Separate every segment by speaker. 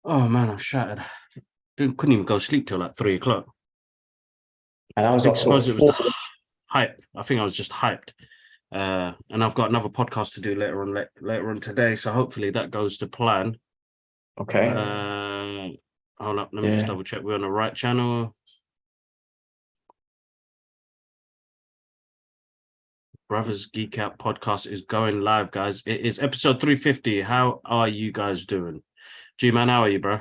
Speaker 1: Oh man, I'm shattered. Couldn't even go to sleep till like 3 o'clock.
Speaker 2: And I
Speaker 1: I
Speaker 2: was
Speaker 1: think
Speaker 2: up till
Speaker 1: suppose it was the
Speaker 2: 4.
Speaker 1: hype. I think I was just hyped. And I've got another podcast to do later on today, so hopefully that goes to plan.
Speaker 2: Okay.
Speaker 1: Uh, Hold up, let me just
Speaker 2: Yeah.
Speaker 1: double check we're on the right channel. Brothers Geek Out podcast is going live, guys. It is episode 350. How are you guys doing? G-Man, how are you, bro?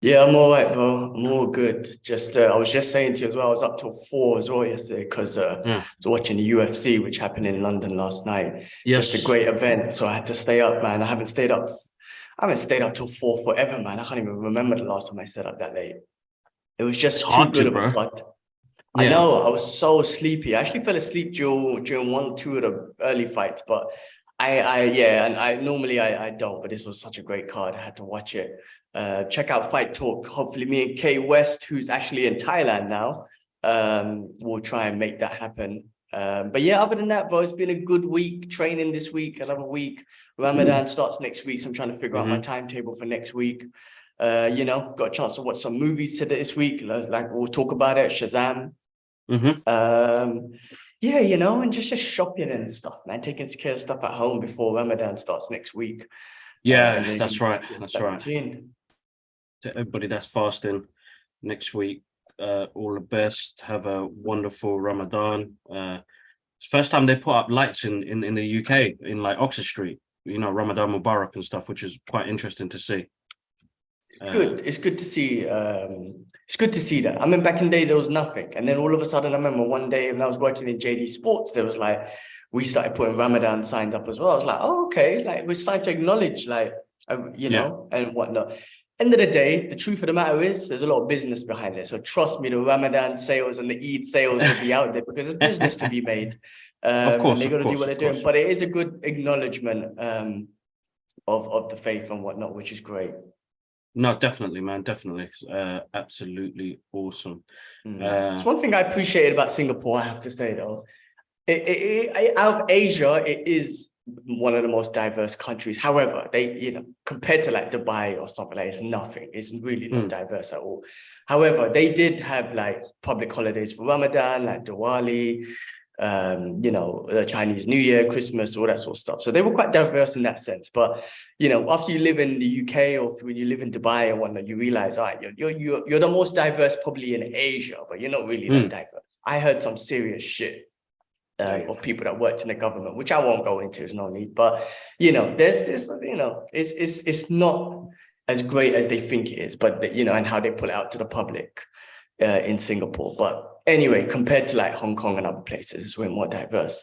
Speaker 2: Yeah, I'm all right, bro. I'm all good. Just I was just saying to you as well, I was up till 4 as well yesterday because I
Speaker 1: Yeah.
Speaker 2: was watching the UFC, which happened in London last night. Just a
Speaker 1: Yes.
Speaker 2: great event. So I had to stay up, man. I haven't stayed up till 4 forever, man. I can't even remember the last time I stayed up that late. It was
Speaker 1: It's
Speaker 2: just too
Speaker 1: hard
Speaker 2: good
Speaker 1: to,
Speaker 2: of a
Speaker 1: bro.
Speaker 2: card. I
Speaker 1: Yeah.
Speaker 2: know, I was so sleepy. I actually fell asleep during one or two of the early fights, but yeah, and I don't, but this was such a great card. I had to watch it. Check out Fight Talk. Hopefully, me and Kay West, who's actually in Thailand now, will try and make that happen. But yeah, other than that, bro, it's been a good week. Training this week, another week. Ramadan starts next week, so I'm trying to figure out my timetable for next week. Got a chance to watch some movies today this week. Like we'll talk about it. Shazam.
Speaker 1: Mm-hmm.
Speaker 2: Yeah, and just shopping and stuff, man. Taking care of stuff at home before Ramadan starts next week.
Speaker 1: Yeah,
Speaker 2: And then
Speaker 1: that's right.
Speaker 2: get into
Speaker 1: That's
Speaker 2: that
Speaker 1: right.
Speaker 2: routine.
Speaker 1: To everybody that's fasting next week, all the best. Have a wonderful Ramadan. It's the first time they put up lights in the UK in like Oxford Street, Ramadan Mubarak and stuff, which is quite interesting to see.
Speaker 2: Good. It's good to see. It's good to see that. I mean, back in the day there was nothing, and then all of a sudden, I remember one day when I was working in JD Sports, there was like we started putting Ramadan signs up as well. I was like, oh, okay, like we're starting to acknowledge, like
Speaker 1: Yeah.
Speaker 2: and whatnot. End of the day, the truth of the matter is there's a lot of business behind it. So trust me, the Ramadan sales and the Eid sales will be out there because there's business to be made,
Speaker 1: Of
Speaker 2: and
Speaker 1: course,
Speaker 2: they
Speaker 1: of
Speaker 2: got to do what
Speaker 1: course,
Speaker 2: they're
Speaker 1: of
Speaker 2: doing.
Speaker 1: course.
Speaker 2: But it is a good acknowledgement of the faith and whatnot, which is great.
Speaker 1: No, definitely, man, definitely. Absolutely awesome.
Speaker 2: It's one thing I appreciated about Singapore, I have to say though. Out of Asia, it is one of the most diverse countries. However, compared to like Dubai or something like, it's nothing. It's really not diverse at all. However, they did have like public holidays for Ramadan, like Diwali, the Chinese New Year, Christmas, all that sort of stuff. So they were quite diverse in that sense. But after you live in the UK or when you live in Dubai and whatnot, you realize, all right, you're the most diverse probably in Asia, but you're not really that diverse. I heard some serious shit of people that worked in the government, which I won't go into. There's no need. But there's this, it's not as great as they think it is, but and how they put it out to the public in Singapore. But anyway, compared to like Hong Kong and other places, it's way more diverse.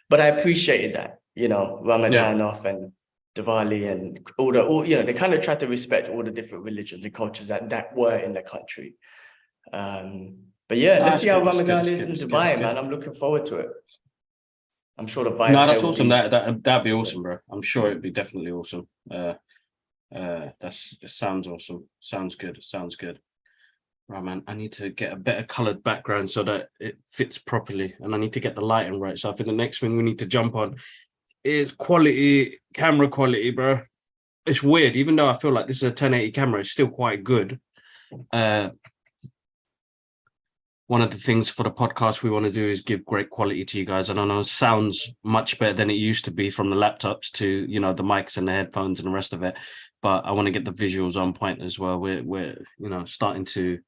Speaker 2: But I appreciated that,
Speaker 1: Yeah.
Speaker 2: Ramadan off and Diwali and they kind of try to respect all the different religions and cultures that were in the country. But yeah, let's
Speaker 1: It's
Speaker 2: see how
Speaker 1: good. It's good.
Speaker 2: Ramadan
Speaker 1: It's
Speaker 2: is
Speaker 1: good.
Speaker 2: in
Speaker 1: It's good. It's
Speaker 2: Dubai, man.
Speaker 1: good.
Speaker 2: I'm looking forward to it. I'm sure the
Speaker 1: No,
Speaker 2: vibe there
Speaker 1: that's
Speaker 2: will
Speaker 1: awesome.
Speaker 2: be.
Speaker 1: That'd be awesome, bro. I'm sure it'd be definitely awesome. It sounds awesome. Sounds good. Sounds good. Right, man. I need to get a better colored background so that it fits properly, and I need to get the lighting right. So I think the next thing we need to jump on is quality, camera quality, bro. It's weird, even though I feel like this is a 1080 camera, it's still quite good. One of the things for the podcast we want to do is give great quality to you guys. And I know it sounds much better than it used to be from the laptops to, the mics and the headphones and the rest of it. But I want to get the visuals on point as well. We're starting to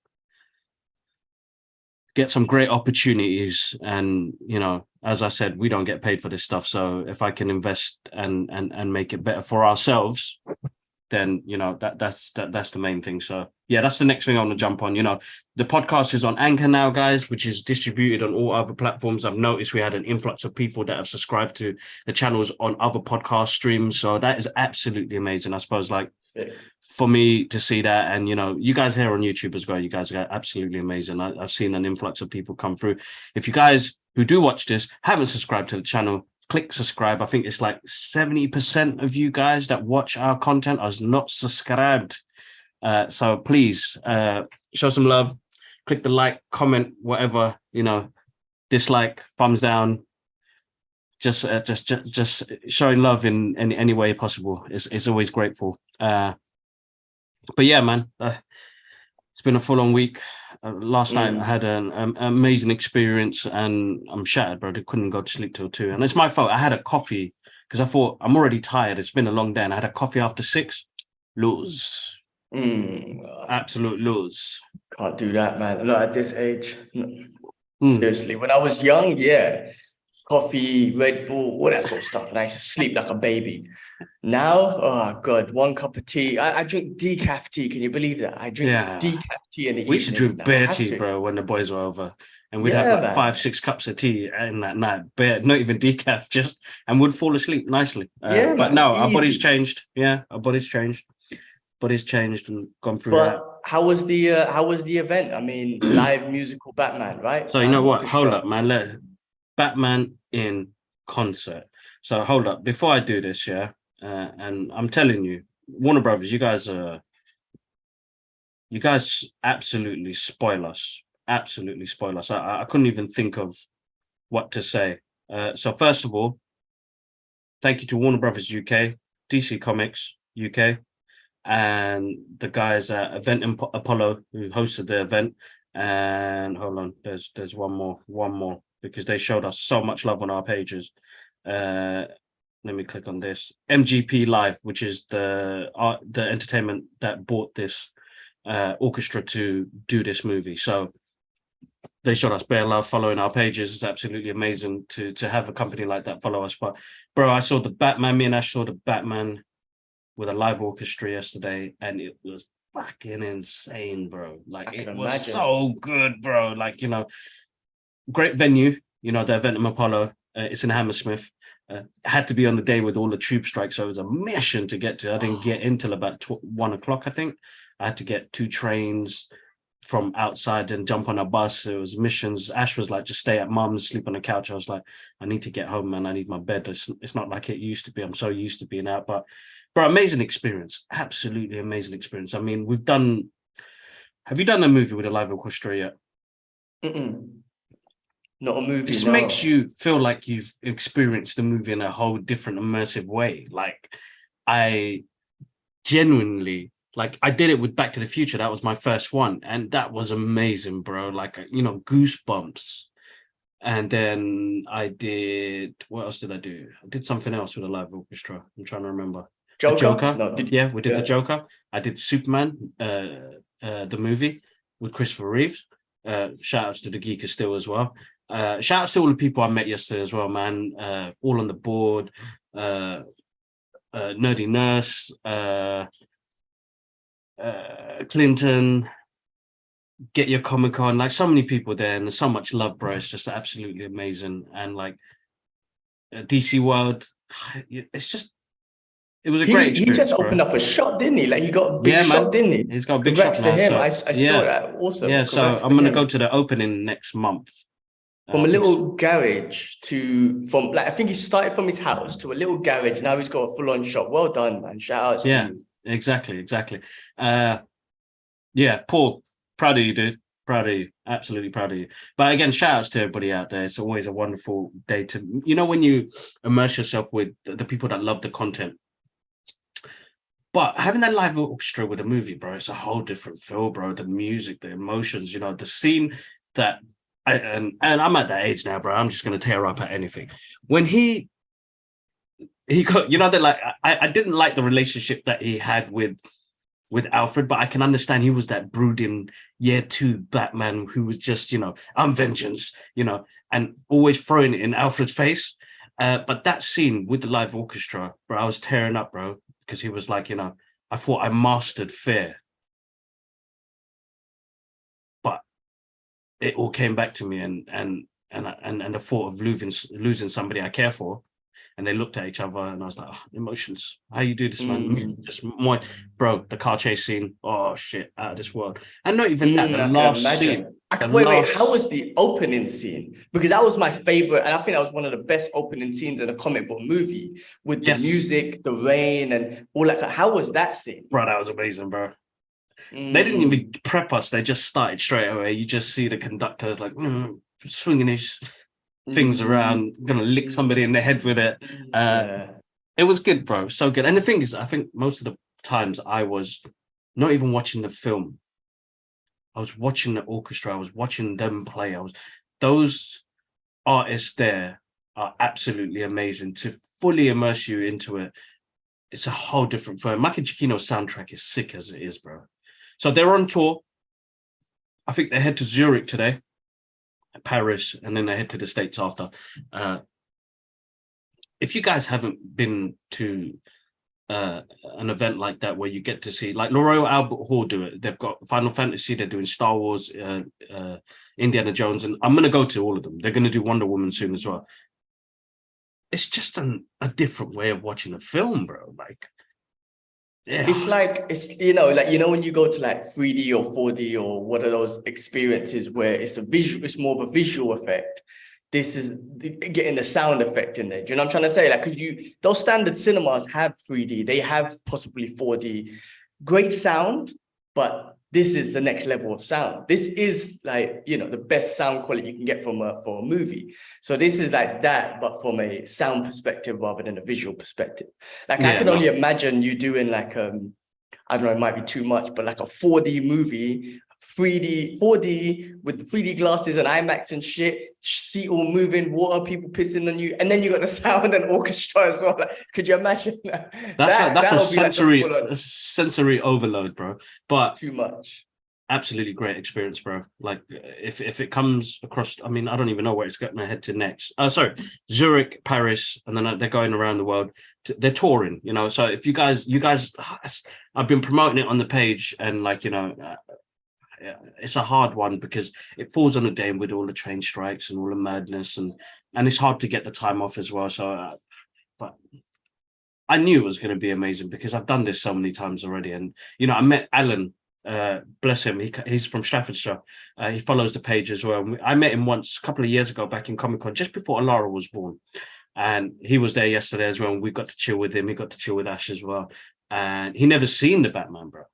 Speaker 1: get some great opportunities. And, as I said, we don't get paid for this stuff. So if I can invest and make it better for ourselves, then that's the main thing. So yeah, that's the next thing I want to jump on. The podcast is on Anchor now, guys, which is distributed on all other platforms. I've noticed we had an influx of people that have subscribed to the channels on other podcast streams, so that is absolutely amazing. I suppose for me to see that, and you guys here on YouTube as well, you guys are absolutely amazing. I've seen an influx of people come through. If you guys who do watch this haven't subscribed to the channel, click subscribe. I think it's like 70% of you guys that watch our content are not subscribed. So please show some love, click the like, comment, whatever, dislike, thumbs down. Just showing love in any way possible. It's always grateful. But yeah, man, it's been a full-on week. Last night I
Speaker 2: Mm.
Speaker 1: had an amazing experience, and I'm shattered, bro. I couldn't go to sleep till 2, and it's my fault. I had a coffee because I thought I'm already tired. It's been a long day, and I had a coffee after 6. Lose,
Speaker 2: Mm.
Speaker 1: absolute lose.
Speaker 2: Can't do that, man. Not at this age. No.
Speaker 1: Mm.
Speaker 2: Seriously, when I was young, yeah, coffee, Red Bull, all that sort of stuff, and I used to sleep like a baby. Now, oh God, one cup of tea. I drink decaf tea. Can you believe that? I drink
Speaker 1: Yeah,
Speaker 2: decaf tea in the
Speaker 1: we used to
Speaker 2: evenings
Speaker 1: drink
Speaker 2: now. I
Speaker 1: beer
Speaker 2: have
Speaker 1: tea,
Speaker 2: to.
Speaker 1: bro, when the boys were over, and we'd have
Speaker 2: Yeah,
Speaker 1: like five,
Speaker 2: man.
Speaker 1: 6 cups of tea in that night. Beer, not even decaf, just and would fall asleep nicely.
Speaker 2: Yeah,
Speaker 1: But
Speaker 2: man.
Speaker 1: no, our body's
Speaker 2: Easy.
Speaker 1: changed. Yeah, our body's changed. Body's changed and gone through that.
Speaker 2: But how was the event? I mean, live musical Batman, right?
Speaker 1: So you know
Speaker 2: Live
Speaker 1: what? Hold
Speaker 2: orchestra.
Speaker 1: up, man. Let Batman in concert. So hold up. Before I do this, yeah, and I'm telling you, Warner Brothers, you guys absolutely spoil us. Absolutely spoil us. I couldn't even think of what to say. So first of all, thank you to Warner Brothers UK, DC Comics UK, and the guys at Event Apollo who hosted the event. And hold on, there's one more because they showed us so much love on our pages. Let me click on this. MGP Live, which is the entertainment that bought this orchestra to do this movie. So they showed us bare love following our pages. It's absolutely amazing to have a company like that follow us. But bro, I saw the Batman. Me and Ash saw the Batman with a live orchestra yesterday, and it was fucking insane, bro.
Speaker 2: I
Speaker 1: Like
Speaker 2: can
Speaker 1: it was
Speaker 2: imagine.
Speaker 1: so good, bro. Like great venue. The event in Apollo. It's in Hammersmith. Had to be on the day with all the tube strikes, so it was a mission to get to. I didn't get in till about 1 o'clock, I think. I had to get 2 trains from outside and jump on a bus. It was missions. Ash was like, just stay at mum's, sleep on the couch. I was like, I need to get home, man. I need my bed. It's not like it used to be. I'm so used to being out, but amazing experience. Absolutely amazing experience. I mean, have you done a movie with a live orchestra yet?
Speaker 2: Mm-mm. Not a
Speaker 1: It
Speaker 2: movie,
Speaker 1: just makes
Speaker 2: no.
Speaker 1: you feel like you've experienced the movie in a whole different immersive way. Like I genuinely like I did it with Back to the Future. That was my first one, and that was amazing, bro. Like goosebumps. And then I did what else did I do? I did something else with a live orchestra. I'm trying to remember. The
Speaker 2: Joker?
Speaker 1: Joker.
Speaker 2: No, did you?
Speaker 1: Yeah, we did the
Speaker 2: Yeah.
Speaker 1: Joker. I did Superman, the movie with Christopher Reeves. Shout outs to the Geeker still as well. Shout outs to all the people I met yesterday as well, man. All on the board. Nerdy Nurse, Clinton, Get Your Comic Con, like so many people there, and there's so much love, bro. It's just absolutely amazing. And like DC World, it's just it was a great
Speaker 2: He just
Speaker 1: experience, bro.
Speaker 2: opened up a shop, didn't he? Like he got a big
Speaker 1: Yeah,
Speaker 2: shop,
Speaker 1: man.
Speaker 2: didn't he?
Speaker 1: He's got a big shop
Speaker 2: Congrats to
Speaker 1: now.
Speaker 2: him.
Speaker 1: So
Speaker 2: I saw
Speaker 1: yeah,
Speaker 2: that. Awesome.
Speaker 1: yeah. So
Speaker 2: Congrats to
Speaker 1: I'm gonna go
Speaker 2: him.
Speaker 1: to the opening next month.
Speaker 2: From
Speaker 1: I
Speaker 2: a
Speaker 1: think
Speaker 2: little garage I think he started from his house to a little garage. Now he's got a full-on shop. Well done, man. Shout outs to
Speaker 1: yeah,
Speaker 2: you.
Speaker 1: exactly. Yeah, Paul, proud of you, dude. Proud of you. Absolutely proud of you. But again, shout outs to everybody out there. It's always a wonderful day to, when you immerse yourself with the people that love the content. But having that live orchestra with a movie, bro, it's a whole different feel, bro. The music, the emotions, the scene that, and I'm at that age now, bro. I'm just going to tear up at anything. When he got, that like, I didn't like the relationship that he had with Alfred, but I can understand he was that brooding year 2 Batman who was just, I'm vengeance, and always throwing it in Alfred's face. But that scene with the live orchestra, bro, I was tearing up, bro, because he was like, I thought I mastered fear. But it all came back to me and the thought of losing somebody I care for. And they looked at each other, and I was like, oh, emotions. How you do this, man? Just more, bro. The car chase scene. Oh shit, out of this world. And not even that. The
Speaker 2: I can
Speaker 1: last scene.
Speaker 2: imagine.
Speaker 1: The
Speaker 2: Wait. How
Speaker 1: last.
Speaker 2: was the opening scene? Because that was my favorite, and I think that was one of the best opening scenes in a comic book movie with the
Speaker 1: Yes,
Speaker 2: music, the rain, and all that. How was that scene?
Speaker 1: bro. That was amazing, bro. They didn't even prep us. They just started straight away. You just see the conductors like swinging his things around, gonna lick somebody in the head with it.
Speaker 2: Yeah.
Speaker 1: It was good, bro. So good. And the thing is, I think most of the times I was not even watching the film. I was watching the orchestra. I was watching them play. Those artists there are absolutely amazing to fully immerse you into it. It's a whole different film. Michael Giacchino's soundtrack is sick as it is, bro. So they're on tour. I think they head to Zurich today, Paris, and then they head to the States after. If you guys haven't been to an event like that where you get to see, like Royal Albert Hall do it, they've got Final Fantasy, they're doing Star Wars, Indiana Jones, and I'm going to go to all of them. They're going to do Wonder Woman soon as well. It's just a different way of watching a film, bro. Like, yeah.
Speaker 2: It's like, when you go to like 3D or 4D or what are those experiences where it's more of a visual effect. This is getting the sound effect in there. Do you know what I'm trying to say? Like, those standard cinemas have 3D, they have possibly 4D, great sound, but this is the next level of sound. This is like, the best sound quality you can get for a movie. So this is like that, but from a sound perspective rather than a visual perspective. Like, I can only imagine you doing like, I don't know, it might be too much, but like a 4D movie, 4D with 3D glasses and IMAX and shit, seat all moving, water, people pissing on you, and then you got the sound and orchestra as well. Like, could you imagine that?
Speaker 1: That's a sensory overload, bro. But
Speaker 2: too much.
Speaker 1: Absolutely great experience, bro. Like, if it comes across, I mean, I don't even know where it's going to head to next. Sorry, Zurich, Paris, and then they're going around the world. They're touring, So if you guys, I've been promoting it on the page, and like, it's a hard one because it falls on a day with all the train strikes and all the madness, and it's hard to get the time off as well. So, but I knew it was going to be amazing because I've done this so many times already. And I met Alan, bless him. He's from Staffordshire. He follows the page as well. I met him once a couple of years ago back in Comic-Con, just before Alara was born, and he was there yesterday as well. And we got to chill with him. He got to chill with Ash as well, and he never seen the Batman, bro.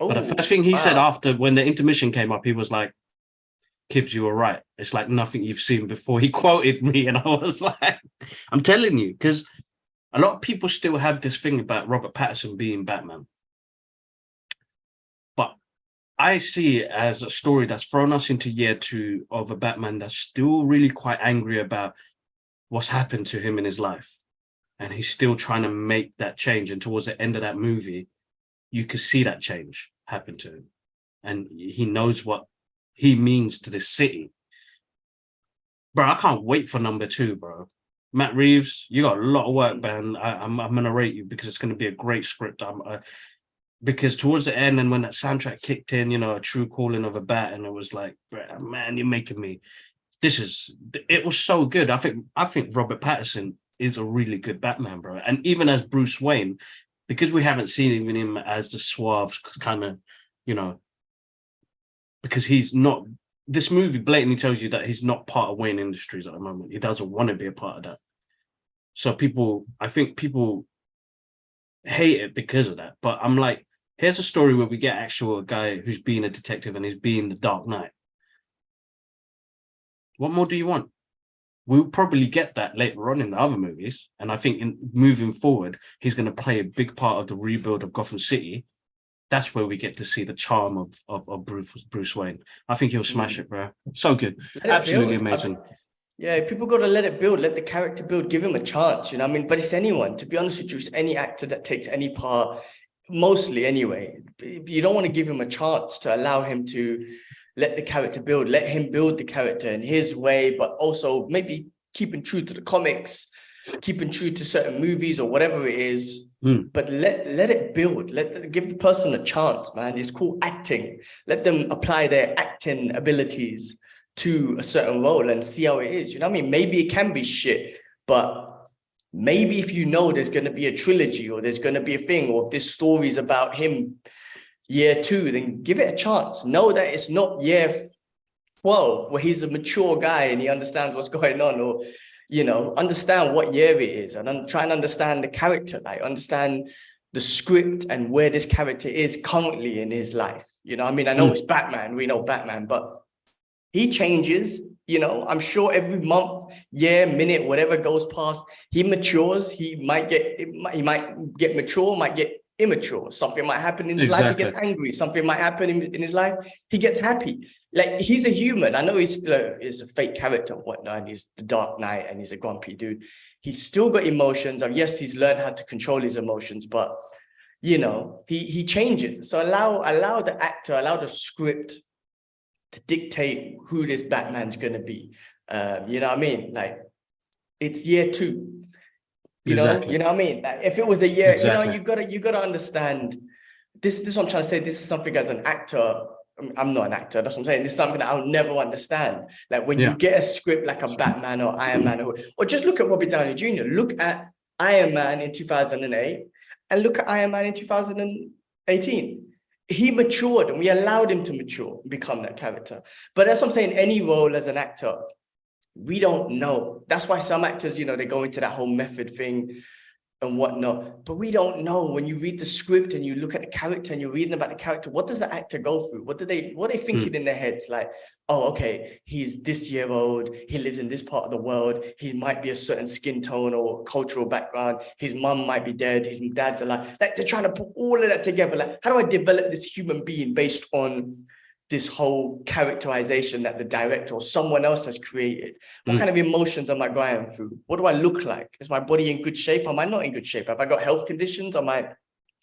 Speaker 1: But the first thing he said after, when the intermission came up, he was like, "Kibbs, you were right. It's like nothing you've seen before." He quoted me, and I was like, I'm telling you, because a lot of people still have this thing about Robert Pattinson being Batman. But I see it as a story that's thrown us into year 2 of a Batman that's still really quite angry about what's happened to him in his life. And he's still trying to make that change. And towards the end of that movie, you could see that change happen to him, and he knows what he means to this city, bro. I can't wait for number 2, bro. Matt Reeves, you got a lot of work, man. I'm gonna rate you because it's gonna be a great script. Because towards the end, and when that soundtrack kicked in, a true calling of a bat, and it was like, man, you're making me. It was so good. I think Robert Pattinson is a really good Batman, bro, and even as Bruce Wayne. Because we haven't seen even him as the suave kind of, because he's not, this movie blatantly tells you that he's not part of Wayne Industries at the moment. He doesn't want to be a part of that. So I think people hate it because of that. But I'm like, here's a story where we get a guy who's being a detective and he's being the Dark Knight. What more do you want? We'll probably get that later on in the other movies. And I think in moving forward, he's going to play a big part of the rebuild of Gotham City. That's where we get to see the charm of Bruce Wayne. I think he'll smash it, bro. So good. Absolutely amazing.
Speaker 2: People got to let it build, let the character build, give him a chance, I mean, but it's anyone. To be honest with you, it's any actor that takes any part, mostly anyway. You don't want to give him a chance to allow him to let the character build, let him build the character in his way, but also maybe keeping true to the comics, keeping true to certain movies or whatever it is. But let it build. Give the person a chance, man. It's called acting. Let them apply their acting abilities to a certain role and see how it is. You know what I mean? Maybe it can be shit, but maybe if there's going to be a trilogy or there's going to be a thing, or if this story is about him year 2, then give it a chance. Know that it's not year 12 where he's a mature guy and he understands what's going on, or understand what year it is, and try and understand the character, like understand the script and where this character is currently in his life. I mean, I know it's Batman, we know Batman, but he changes. I'm sure every month, year, minute, whatever goes past, he matures. He might get mature, might get immature. Something might happen in his life, he gets angry. Something might happen in his life, he gets happy. Like, he's a human. I know he's a fake character and whatnot, and he's the Dark Knight and he's a grumpy dude. He's still got emotions. And yes, he's learned how to control his emotions, but you know, he changes. So allow the actor, allow the script to dictate who this Batman's gonna be. You know what I mean? Like, it's year 2. You know what I mean? Like, if it was a year, you know, you gotta understand this. This is what I'm trying to say. This is something as an actor. I'm not an actor. That's what I'm saying. This is something that I'll never understand. Like, when you get a script like a Batman or Iron Man, or just look at Robert Downey Jr. Look at Iron Man in 2008 and look at Iron Man in 2018. He matured, and we allowed him to mature and become that character. But that's what I'm saying. Any role as an actor, we don't know. That's why some actors, you know, they go into that whole method thing and whatnot. But we don't know. When you read the script and you look at the character and you're reading about the character, what does the actor go through? What are they thinking in their heads? Like, oh, okay, he's this year old, he lives in this part of the world, he might be a certain skin tone or cultural background, his mum might be dead, his dad's alive. Like, they're trying to put all of that together. Like, how do I develop this human being based on this whole characterization that the director or someone else has created? What kind of emotions am I going through? What do I look like? Is my body in good shape? Am I not in good shape? Have I got health conditions? Am I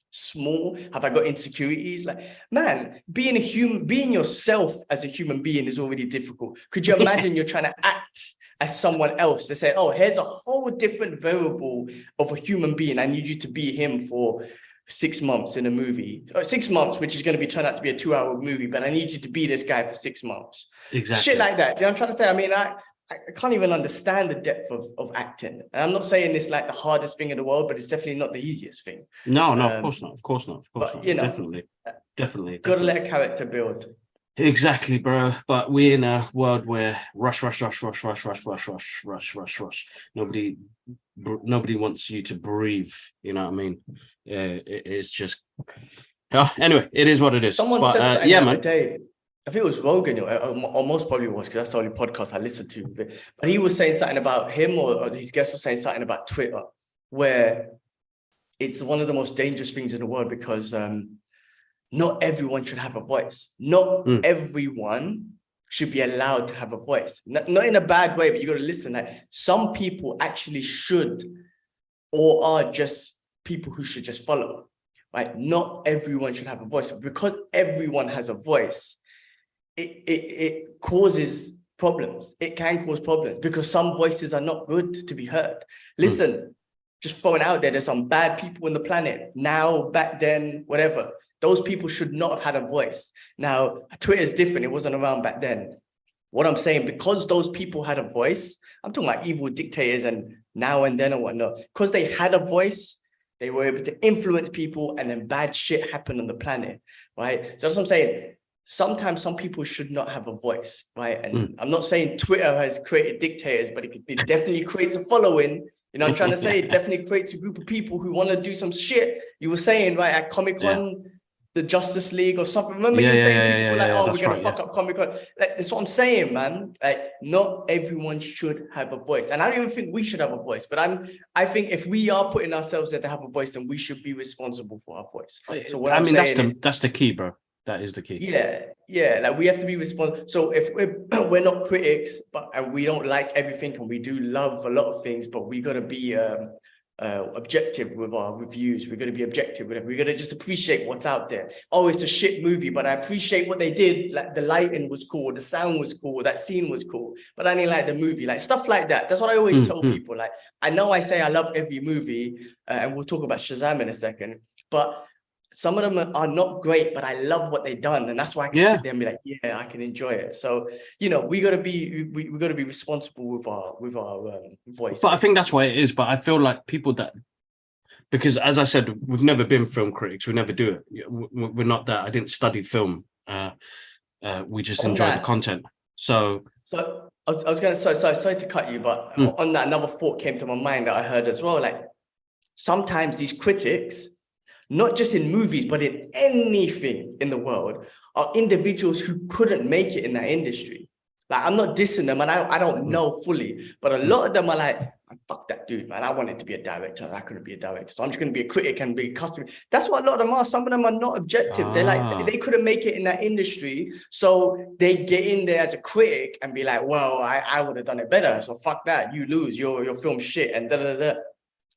Speaker 2: small? Have I got insecurities? Like, man, being yourself as a human being is already difficult. Could you imagine you're trying to act as someone else? They say, oh, here's a whole different variable of a human being. I need you to be him for 6 months in a movie, or 6 months, which is going to turn out to be a 2-hour movie, but I need you to be this guy for 6 months. Shit like that. You know what I'm trying to say? I mean, I can't even understand the depth of acting. And I'm not saying it's like the hardest thing in the world, but it's definitely not the easiest thing.
Speaker 1: No, of course not. Of course not. You know, definitely.
Speaker 2: Gotta let a character build.
Speaker 1: Exactly, bro. But we're in a world where rush. Nobody wants you to breathe. You know what I mean? It's just. Anyway, it is what it is.
Speaker 2: Someone said something the other day. I think it was Rogan, or most probably was, because that's the only podcast I listened to. But he was saying something about him, or his guest was saying something about Twitter, where it's one of the most dangerous things in the world, because not everyone should have a voice. Not everyone should be allowed to have a voice. Not in a bad way, but you got to listen. Like, some people actually should, or are just people who should just follow. Right? Not everyone should have a voice. Because everyone has a voice, it causes problems. It can cause problems because some voices are not good to be heard. Listen, just throwing out there's some bad people on the planet now, back then, whatever. Those people should not have had a voice. Now, Twitter is different. It wasn't around back then. What I'm saying, because those people had a voice, I'm talking about evil dictators and now and then and whatnot, because they had a voice, they were able to influence people, and then bad shit happened on the planet, right? So that's what I'm saying. Sometimes some people should not have a voice, right? And I'm not saying Twitter has created dictators, but it definitely creates a following. You know what I'm trying to say? It definitely creates a group of people who want to do some shit. You were saying, right, at Comic-Con, the Justice League or something. Remember you were saying people like, oh, we're going to fuck up Comic-Con. Like, that's what I'm saying, man. Like, not everyone should have a voice. And I don't even think we should have a voice. But I think if we are putting ourselves there to have a voice, then we should be responsible for our voice. So what
Speaker 1: that's the key, bro. That is the key.
Speaker 2: Yeah. Like, we have to be responsible. So if we're not critics, and we don't like everything, and we do love a lot of things, but we got to be objective with our reviews. We're going to be objective with it. We're going to just appreciate what's out there. Oh, it's a shit movie, but I appreciate what they did. Like, the lighting was cool, the sound was cool, that scene was cool, but I didn't like the movie. Like, stuff like that. That's what I always tell people. Like, I know I say I love every movie, and we'll talk about Shazam in a second, but some of them are not great, but I love what they've done, and that's why I can sit there and be like, yeah, I can enjoy it. So, you know, we gotta be responsible with our voice.
Speaker 1: But I think that's why it is. But I feel like people because as I said, we've never been film critics. We never do it. We're not that. I didn't study film. We just enjoy the content. So
Speaker 2: I was gonna sorry to cut you, but on that, another thought came to my mind that I heard as well. Like, sometimes these critics, not just in movies, but in anything in the world, are individuals who couldn't make it in that industry. Like, I'm not dissing them, and I don't know fully, but a lot of them are like And fuck that dude, man. I wanted to be a director. I couldn't be a director. So I'm just going to be a critic and be a customer. That's what a lot of them are. Some of them are not objective. They're like, they couldn't make it in that industry. So they get in there as a critic and be like, well, I would have done it better. So fuck that. You lose. Your film's shit and da da da.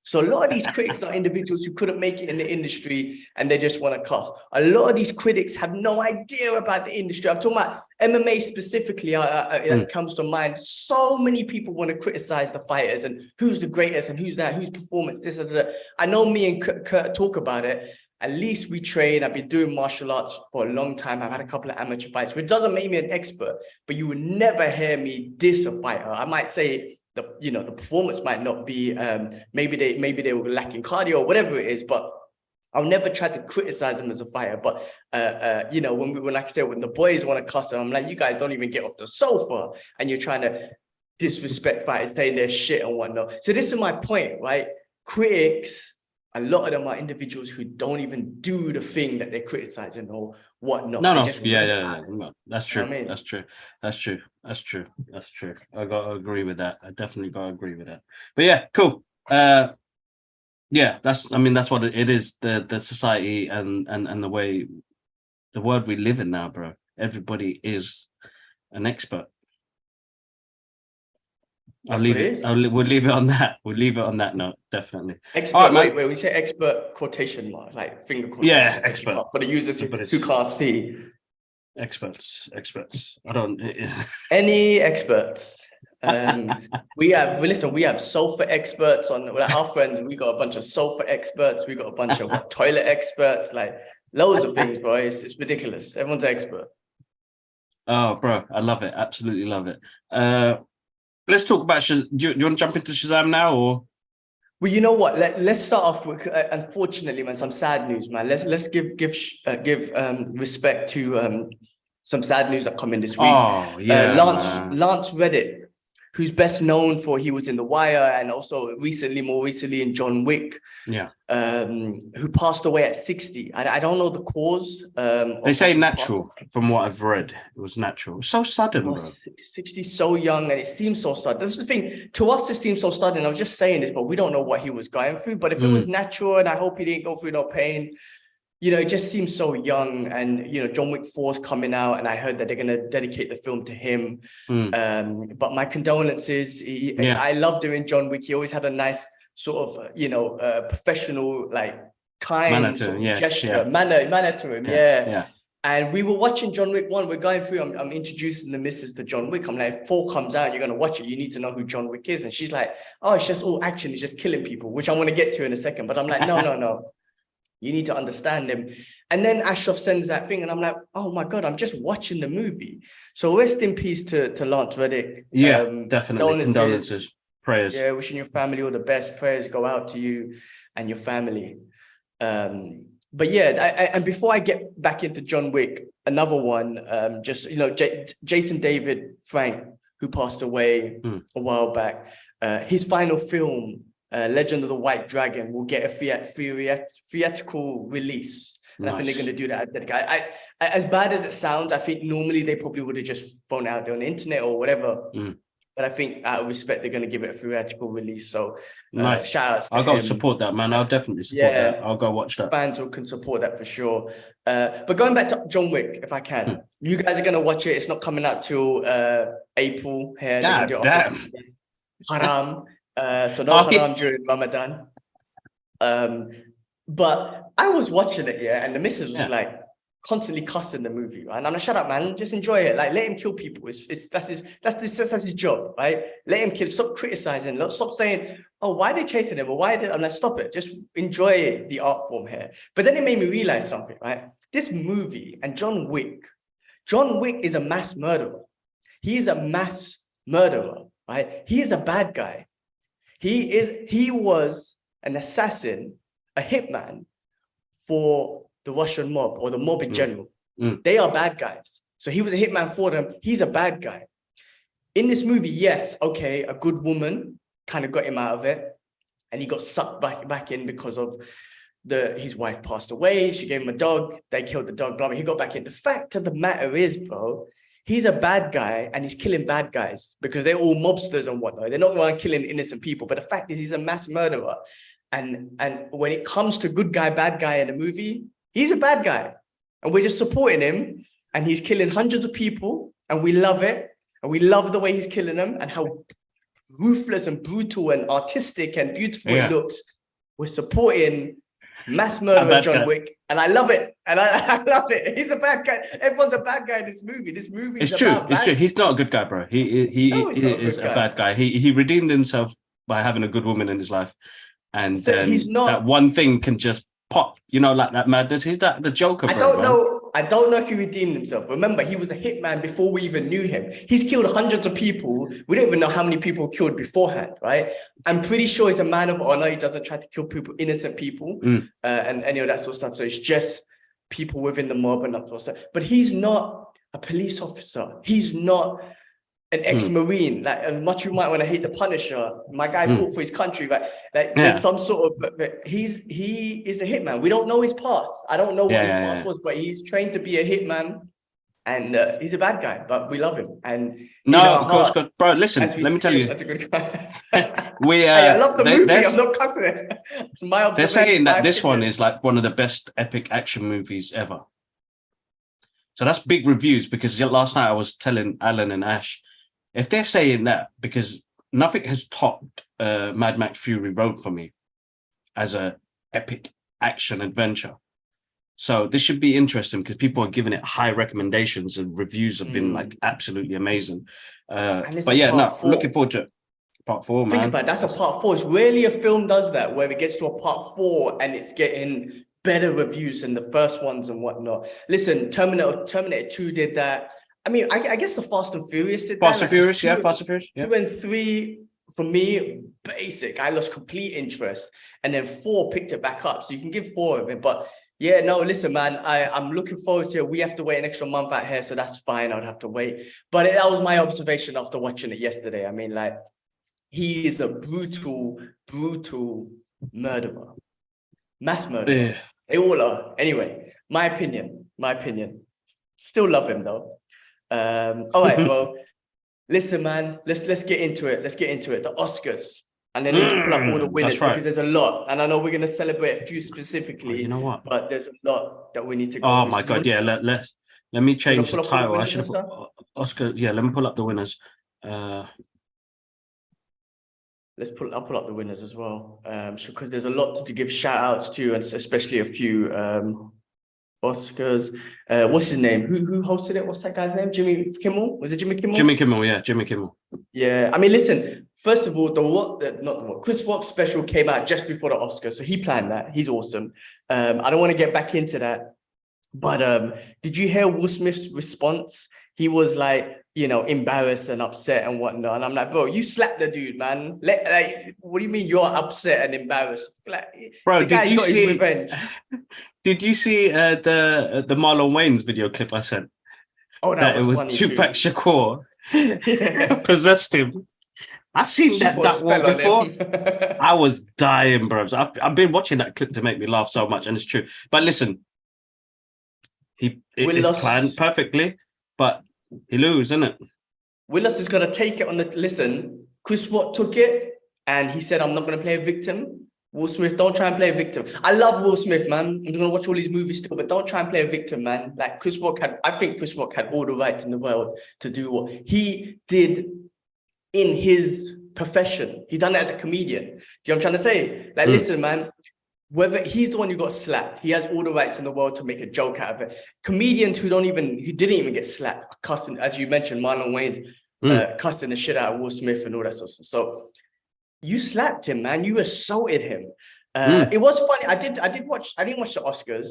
Speaker 2: So a lot of these critics are individuals who couldn't make it in the industry and they just want to cuss. A lot of these critics have no idea about the industry. I'm talking about MMA specifically. It comes to mind. So many people want to criticize the fighters and who's the greatest and who's that, whose performance, this and that. I know me and Kurt talk about it. At least we train. I've been doing martial arts for a long time. I've had a couple of amateur fights, which doesn't make me an expert, but you would never hear me diss a fighter. I might say, the performance might not be, maybe they were lacking cardio or whatever it is, but I'll never try to criticize them as a fighter. But when like I said, when the boys want to cuss them, I'm like, you guys don't even get off the sofa and you're trying to disrespect fighters, saying they're shit and whatnot. So this is my point, right? Critics, a lot of them are individuals who don't even do the thing that they're criticizing or whatnot.
Speaker 1: No, that's true.
Speaker 2: You know what I mean?
Speaker 1: That's true. I gotta agree with that. I definitely gotta agree with that. But yeah, cool. That's what it is. The society and the way, the world we live in now, bro. Everybody is an expert. We'll leave it on that. We'll leave it on that note, definitely.
Speaker 2: Expert,
Speaker 1: right,
Speaker 2: wait, when you say expert, quotation mark, like finger quotation.
Speaker 1: Yeah, expert.
Speaker 2: For the users who can't see.
Speaker 1: Experts. I don't.
Speaker 2: Any experts. We have sofa experts on our friends. We got a bunch of sofa experts. We got a bunch of toilet experts, like loads of things, bro. It's ridiculous. Everyone's an expert.
Speaker 1: Oh, bro, I love it. Absolutely love it. Let's talk about Shazam. Do you want to jump into Shazam now, or?
Speaker 2: Well, you know what? Let's start off with, unfortunately, man, some sad news, man. Let's give respect to some sad news that come in this week.
Speaker 1: Oh yeah,
Speaker 2: Lance Reddick, who's best known for, he was in The Wire and also more recently in John Wick.
Speaker 1: Yeah.
Speaker 2: Who passed away at 60. I don't know the cause.
Speaker 1: They say natural, from what I've read. It was natural. So sudden, bro.
Speaker 2: 60, so young, and it seems so sudden. That's the thing. To us, it seems so sudden. I was just saying this, but we don't know what he was going through. But if it was natural, and I hope he didn't go through no pain, it just seems so young. And, John Wick 4 is coming out, and I heard that they're going to dedicate the film to him. But my condolences. I loved him in John Wick. He always had a nice sort of, professional, like, kind gesture, manner to him. Yeah. And we were watching John Wick 1. We're going through, I'm introducing the missus to John Wick. I'm like, if 4 comes out, you're going to watch it. You need to know who John Wick is. And she's like, oh, it's just all action. He's just killing people, which I want to get to in a second. But I'm like, no. You need to understand him. And then Ashraf sends that thing, and I'm like, oh my God, I'm just watching the movie. So rest in peace to Lance Reddick.
Speaker 1: Yeah, definitely. Condolences. Prayers.
Speaker 2: Yeah, wishing your family all the best. Prayers go out to you and your family. But yeah, and before I get back into John Wick, another one, Jason David Frank, who passed away a while back, his final film, Legend of the White Dragon, will get a theatrical release. And I think they're going to do that. As bad as it sounds, I think normally they probably would have just thrown it out there on the internet or whatever. But I think out of respect, they're going to give it a theatrical release. So
Speaker 1: nice.
Speaker 2: Shout outs to
Speaker 1: I'll go
Speaker 2: him.
Speaker 1: support that, man. I'll definitely support that. I'll go watch that.
Speaker 2: Fans can support that for sure. But going back to John Wick, if I can, you guys are going to watch it. It's not coming out till April here.
Speaker 1: Damn.
Speaker 2: Haram. So no haram during Ramadan. But I was watching it, and the missus was like constantly cussing the movie, right? And I'm like, shut up, man, just enjoy it. Like, let him kill people. That's his job, right? Let him kill. Stop criticizing. Stop saying, oh, why are they chasing him? Or why did I'm like, stop it. Just enjoy the art form here. But then it made me realize something, right? This movie and John Wick is a mass murderer. He is a mass murderer, right? He is a bad guy. He was an assassin, a hitman for the Russian mob or the mob in general. They are bad guys. So he was a hitman for them. He's a bad guy. In this movie, yes, okay, a good woman kind of got him out of it. And he got sucked back in because of his wife passed away. She gave him a dog. They killed the dog, blah, blah. He got back in. The fact of the matter is, bro, he's a bad guy and he's killing bad guys because they're all mobsters and whatnot. They're not going to killing innocent people. But the fact is, he's a mass murderer. And when it comes to good guy, bad guy in the movie, he's a bad guy. And we're just supporting him. And he's killing hundreds of people. And we love it. And we love the way he's killing them and how ruthless and brutal and artistic and beautiful it looks. We're supporting mass murderer John Wick, and I love it. And I love it. He's a bad guy. Everyone's a bad guy in this movie. This movie is
Speaker 1: true. It's true. He's not a good guy, bro. He is a bad guy. He redeemed himself by having a good woman in his life, and so then he's not, that one thing can just pop. You know, like that madness. He's the Joker. Bro,
Speaker 2: I don't know if he redeemed himself. Remember, he was a hitman before we even knew him. He's killed hundreds of people. We don't even know how many people killed beforehand, right? I'm pretty sure he's a man of honor. He doesn't try to kill people, innocent people, and any of that sort of stuff. So it's just people within the mob and that sort of stuff. But he's not a police officer. He's not an ex-Marine. Like, as much you might want to hate the Punisher, my guy fought for his country, right? Like, there's some sort of, he is a hitman. We don't know his past. I don't know what his past was, but he's trained to be a hitman, and he's a bad guy, but we love him. And
Speaker 1: of course, bro. Listen, let me tell you,
Speaker 2: that's a good guy.
Speaker 1: I
Speaker 2: love the movie. I'm not cussing it. It's my observation.
Speaker 1: They're saying that this one is like one of the best epic action movies ever. So that's big reviews, because last night I was telling Alan and Ash, if they're saying that, because nothing has topped Mad Max Fury Road for me as a epic action adventure. So this should be interesting because people are giving it high recommendations and reviews have been like absolutely amazing. But yeah, looking forward to it. Part 4, man.
Speaker 2: Think about it, that's a part 4. It's rarely a film does that, where it gets to a part 4 and it's getting better reviews than the first ones and whatnot. Listen, Terminator 2 did that. I mean, I guess the Fast and Furious did that.
Speaker 1: Fast and Furious. 2
Speaker 2: and 3, for me, basic. I lost complete interest. And then 4 picked it back up. So you can give 4 of it. But yeah, no, listen, man, I'm looking forward to it. We have to wait an extra month out here, so that's fine. I'd have to wait. But that was my observation after watching it yesterday. I mean, like, he is a brutal, brutal murderer. Mass murderer. Yeah. They all are. Anyway, my opinion. Still love him, though. All right, well, listen, man, let's get into it. The Oscars. And then let's pull up all the winners, because there's a lot. And I know we're going to celebrate a few specifically.
Speaker 1: You know what?
Speaker 2: But there's a lot that we need to go
Speaker 1: Oh,
Speaker 2: through.
Speaker 1: my God, yeah. Let me change the title. I should have put Oscar. Yeah, let me pull up the winners.
Speaker 2: I'll pull up the winners as well. Because there's a lot to give shout outs to, and especially a few Oscars. What's his name? Who hosted it? What's that guy's name? Jimmy Kimmel? Was it Jimmy Kimmel?
Speaker 1: Jimmy Kimmel, yeah, Jimmy Kimmel.
Speaker 2: Yeah, I mean, listen. First of all, Chris Rock's special came out just before the Oscars, so he planned that. He's awesome. I don't want to get back into that, but did you hear Will Smith's response? He was like, embarrassed and upset and whatnot. And I'm like, bro, you slapped the dude, man. What do you mean you're upset and embarrassed? Like,
Speaker 1: bro, did you see the Marlon Wayans video clip I sent?
Speaker 2: Oh, that
Speaker 1: it was Tupac Shakur possessed him. I seen that one before. I was dying, bro. I've been watching that clip to make me laugh so much, and it's true. But listen, it's planned perfectly, but he lose, isn't it?
Speaker 2: Willis is gonna take it on the listen. Chris Rock took it, and he said, "I'm not gonna play a victim." Will Smith, don't try and play a victim. I love Will Smith, man. I'm gonna watch all these movies still, but don't try and play a victim, man. Like I think Chris Rock had all the rights in the world to do what he did in his profession. He done it as a comedian. Do you know what I'm trying to say? Like, listen, man, whether he's the one who got slapped, he has all the rights in the world to make a joke out of it. Comedians who didn't even get slapped, cussing, as you mentioned, Marlon Wayans, cussing the shit out of Will Smith and all that sort of stuff. So you slapped him, man. You assaulted him. It was funny. I didn't watch the Oscars.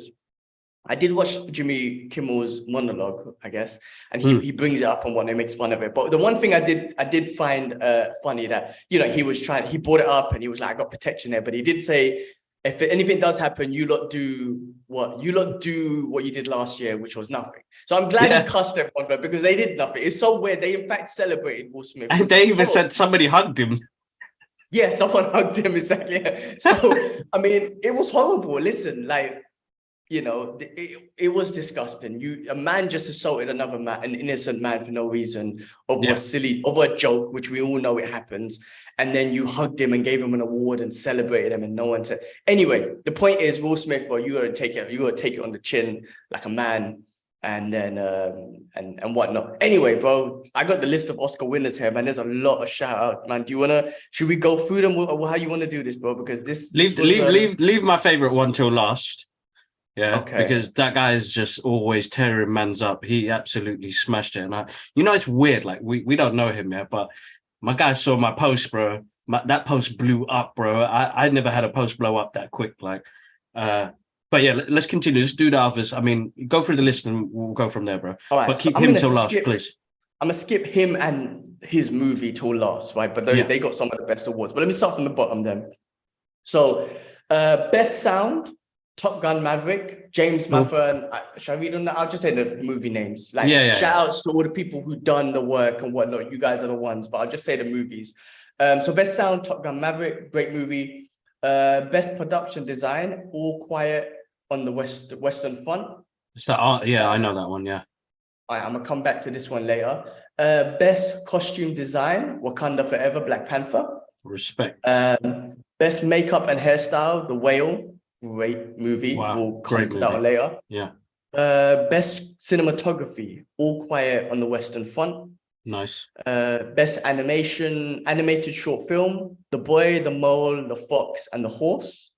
Speaker 2: I did watch Jimmy Kimmel's monologue, I guess, and he brings it up and he makes fun of it. But the one thing I did find funny that, he brought it up and he was like, I got protection there, but he did say, if anything does happen, you lot do what you did last year, which was nothing. So I'm glad he cussed everyone, because they did nothing. It's so weird. They in fact celebrated Will Smith.
Speaker 1: And they even said somebody hugged him.
Speaker 2: Yeah, someone hugged him, exactly. So, I mean, it was horrible. Listen, like, it was disgusting. A man just assaulted another man, an innocent man for no reason, over a joke, which we all know it happens. And then you hugged him and gave him an award and celebrated him, and no one said. Anyway, the point is, Will Smith, bro, you gotta take it on the chin like a man, and then and whatnot. Anyway, bro, I got the list of Oscar winners here, man. There's a lot of shout out, man. Should we go through them? How you want to do this, bro? Because
Speaker 1: leave my favorite one till last. Yeah,
Speaker 2: okay.
Speaker 1: Because that guy is just always tearing man's up. He absolutely smashed it. And it's weird. Like we don't know him yet, but my guy saw my post, bro. That post blew up, bro. I never had a post blow up that quick. Like, but yeah, let's continue. Let's do the others. I mean, go through the list and we'll go from there, bro.
Speaker 2: All right,
Speaker 1: but keep him till last, please.
Speaker 2: I'm gonna skip him and his movie till last, right? But they got some of the best awards. But let me start from the bottom then. So, best sound. Top Gun Maverick, James Mathern. Shall I read on that? I'll just say the movie names. Like, shout outs to all the people who done the work and whatnot. You guys are the ones, but I'll just say the movies. So best sound, Top Gun Maverick, great movie. Best production design, All Quiet on the Western Front.
Speaker 1: I know that one. Yeah.
Speaker 2: All right, I'm gonna come back to this one later. Best costume design, Wakanda Forever, Black Panther.
Speaker 1: Respect.
Speaker 2: Best makeup and hairstyle, The Whale. Great movie.
Speaker 1: Wow.
Speaker 2: We'll come to that one later.
Speaker 1: Yeah.
Speaker 2: Best cinematography, All Quiet on the Western Front.
Speaker 1: Nice.
Speaker 2: Best animated short film, The Boy, the Mole, the Fox, and the Horse.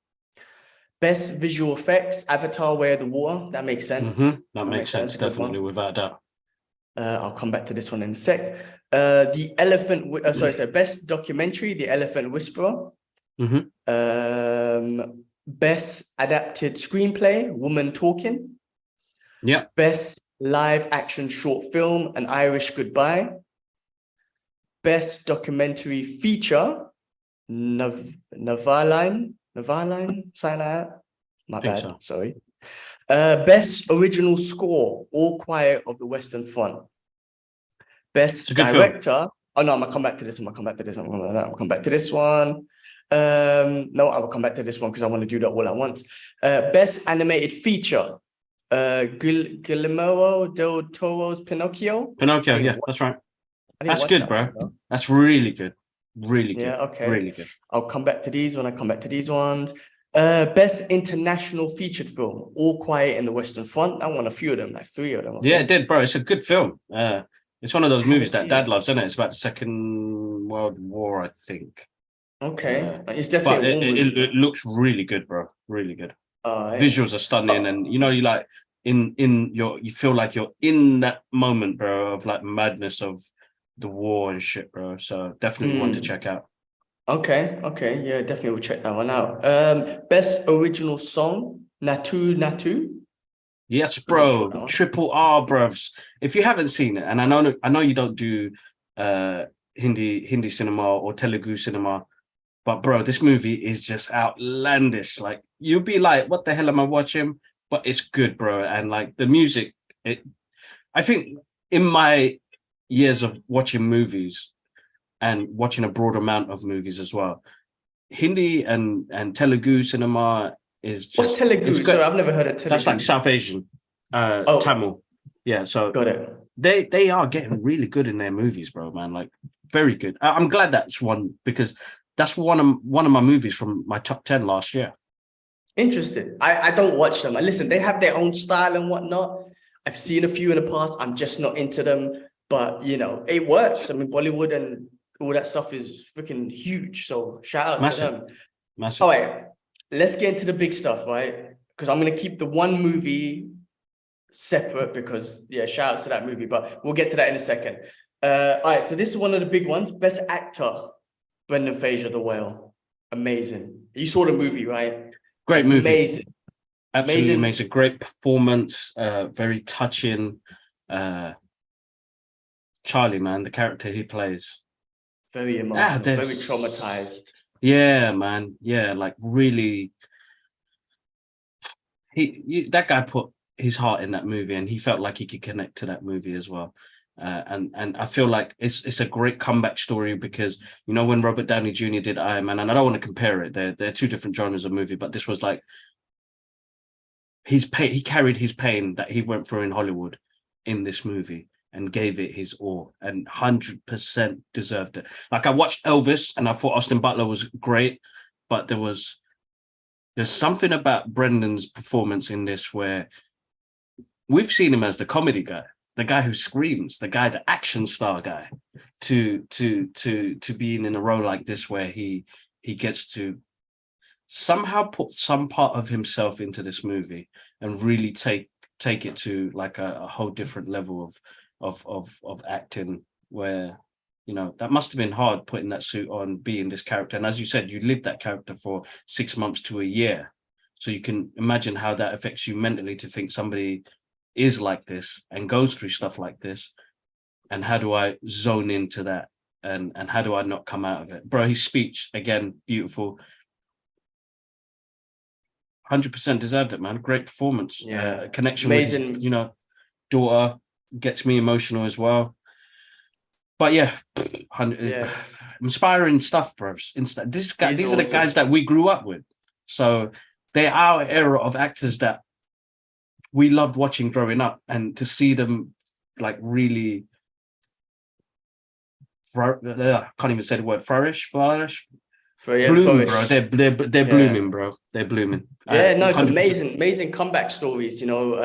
Speaker 2: Best visual effects, Avatar: Way of the Water. That makes sense.
Speaker 1: Mm-hmm. That makes sense, definitely, without a doubt.
Speaker 2: I'll come back to this one in a sec. Best documentary, The Elephant Whisperer.
Speaker 1: Mm-hmm.
Speaker 2: Best adapted screenplay, Woman Talking.
Speaker 1: Yeah.
Speaker 2: Best live action short film, An Irish Goodbye. Best documentary feature, Navaline, something like that. My bad,
Speaker 1: so.
Speaker 2: Sorry. Best original score, All Quiet of the Western Front. Best director. Film. Oh no, I'm gonna come back to this one. I'll come back to this one. No, I will come back to this one because I want to do that all at once. Best animated feature, Guillermo del Toro's Pinocchio.
Speaker 1: Yeah, that's right. That's good, bro. That's really good. Really good.
Speaker 2: Yeah, okay.
Speaker 1: Really good.
Speaker 2: I'll come back to these when I come back to these ones. Best international featured film, All Quiet in the Western Front. I won a few of them, like 3 of them.
Speaker 1: Yeah, it did, bro. It's a good film. It's one of those movies that Dad loves, isn't it? It's about the Second World War, I think.
Speaker 2: Okay, it's definitely.
Speaker 1: It looks really good, bro. Really good. Visuals are stunning, and you feel like you're in that moment, bro, of like madness of the war and shit, bro. So definitely one to check out.
Speaker 2: Okay, yeah, definitely will check that one out. Best original song, Natu Natu.
Speaker 1: Yes, bro. Triple R, bros. If you haven't seen it, and I know you don't do Hindi cinema or Telugu cinema. But bro, this movie is just outlandish. Like you'll be like, what the hell am I watching? But it's good, bro. And like the music, I think in my years of watching movies and watching a broad amount of movies as well, Hindi and Telugu cinema is just.
Speaker 2: What's Telugu? Sorry, I've never heard of Telugu.
Speaker 1: That's like South Asian, Tamil. Yeah, so
Speaker 2: got it.
Speaker 1: They are getting really good in their movies, bro, man. Like very good. I'm glad that's one because. That's one of my movies from my top 10 last year.
Speaker 2: Interesting. I don't watch them. Listen, they have their own style and whatnot. I've seen a few in the past. I'm just not into them. But, it works. I mean, Bollywood and all that stuff is freaking huge. So shout out to them.
Speaker 1: Massive.
Speaker 2: All right. Let's get into the big stuff, right? Because I'm going to keep the one movie separate because, shout out to that movie. But we'll get to that in a second. All right. So this is one of the big ones. Best actor. Brendan Fraser, The Whale. Amazing. You saw the movie, right?
Speaker 1: Great movie.
Speaker 2: Amazing.
Speaker 1: Absolutely amazing. Great performance. Very touching. Charlie, man, the character he plays.
Speaker 2: Very emotional. Very traumatized.
Speaker 1: Yeah, man. Yeah, like really. That guy put his heart in that movie, and he felt like he could connect to that movie as well. And I feel like it's a great comeback story because when Robert Downey Jr. did Iron Man, and I don't want to compare it, they're two different genres of movie, but this was like he carried his pain that he went through in Hollywood in this movie and gave it his all, and 100% deserved it. Like, I watched Elvis and I thought Austin Butler was great, but there's something about Brendan's performance in this where we've seen him as the comedy guy, the guy who screams, the action star guy, to being in a role like this where he gets to somehow put some part of himself into this movie and really take it to like a whole different level of acting, where, you know, that must have been hard putting that suit on, being this character. And as you said, you lived that character for 6 months to a year. So you can imagine how that affects you mentally, to think somebody is like this and goes through stuff like this. And how do I zone into that? And how do I not come out of it? Bro, his speech, again, beautiful. 100% deserved it, man. Great performance.
Speaker 2: Yeah.
Speaker 1: Connection
Speaker 2: Amazing.
Speaker 1: with his, you know, daughter gets me emotional as well. But yeah, inspiring stuff, bro. These are the guys that we grew up with. So they're our era of actors that we loved watching growing up, and to see them like really, I can't even say the word, flourish. Bloom, bro. They're blooming, bro. They're blooming.
Speaker 2: Yeah, no, it's 100%. Amazing comeback stories, you know,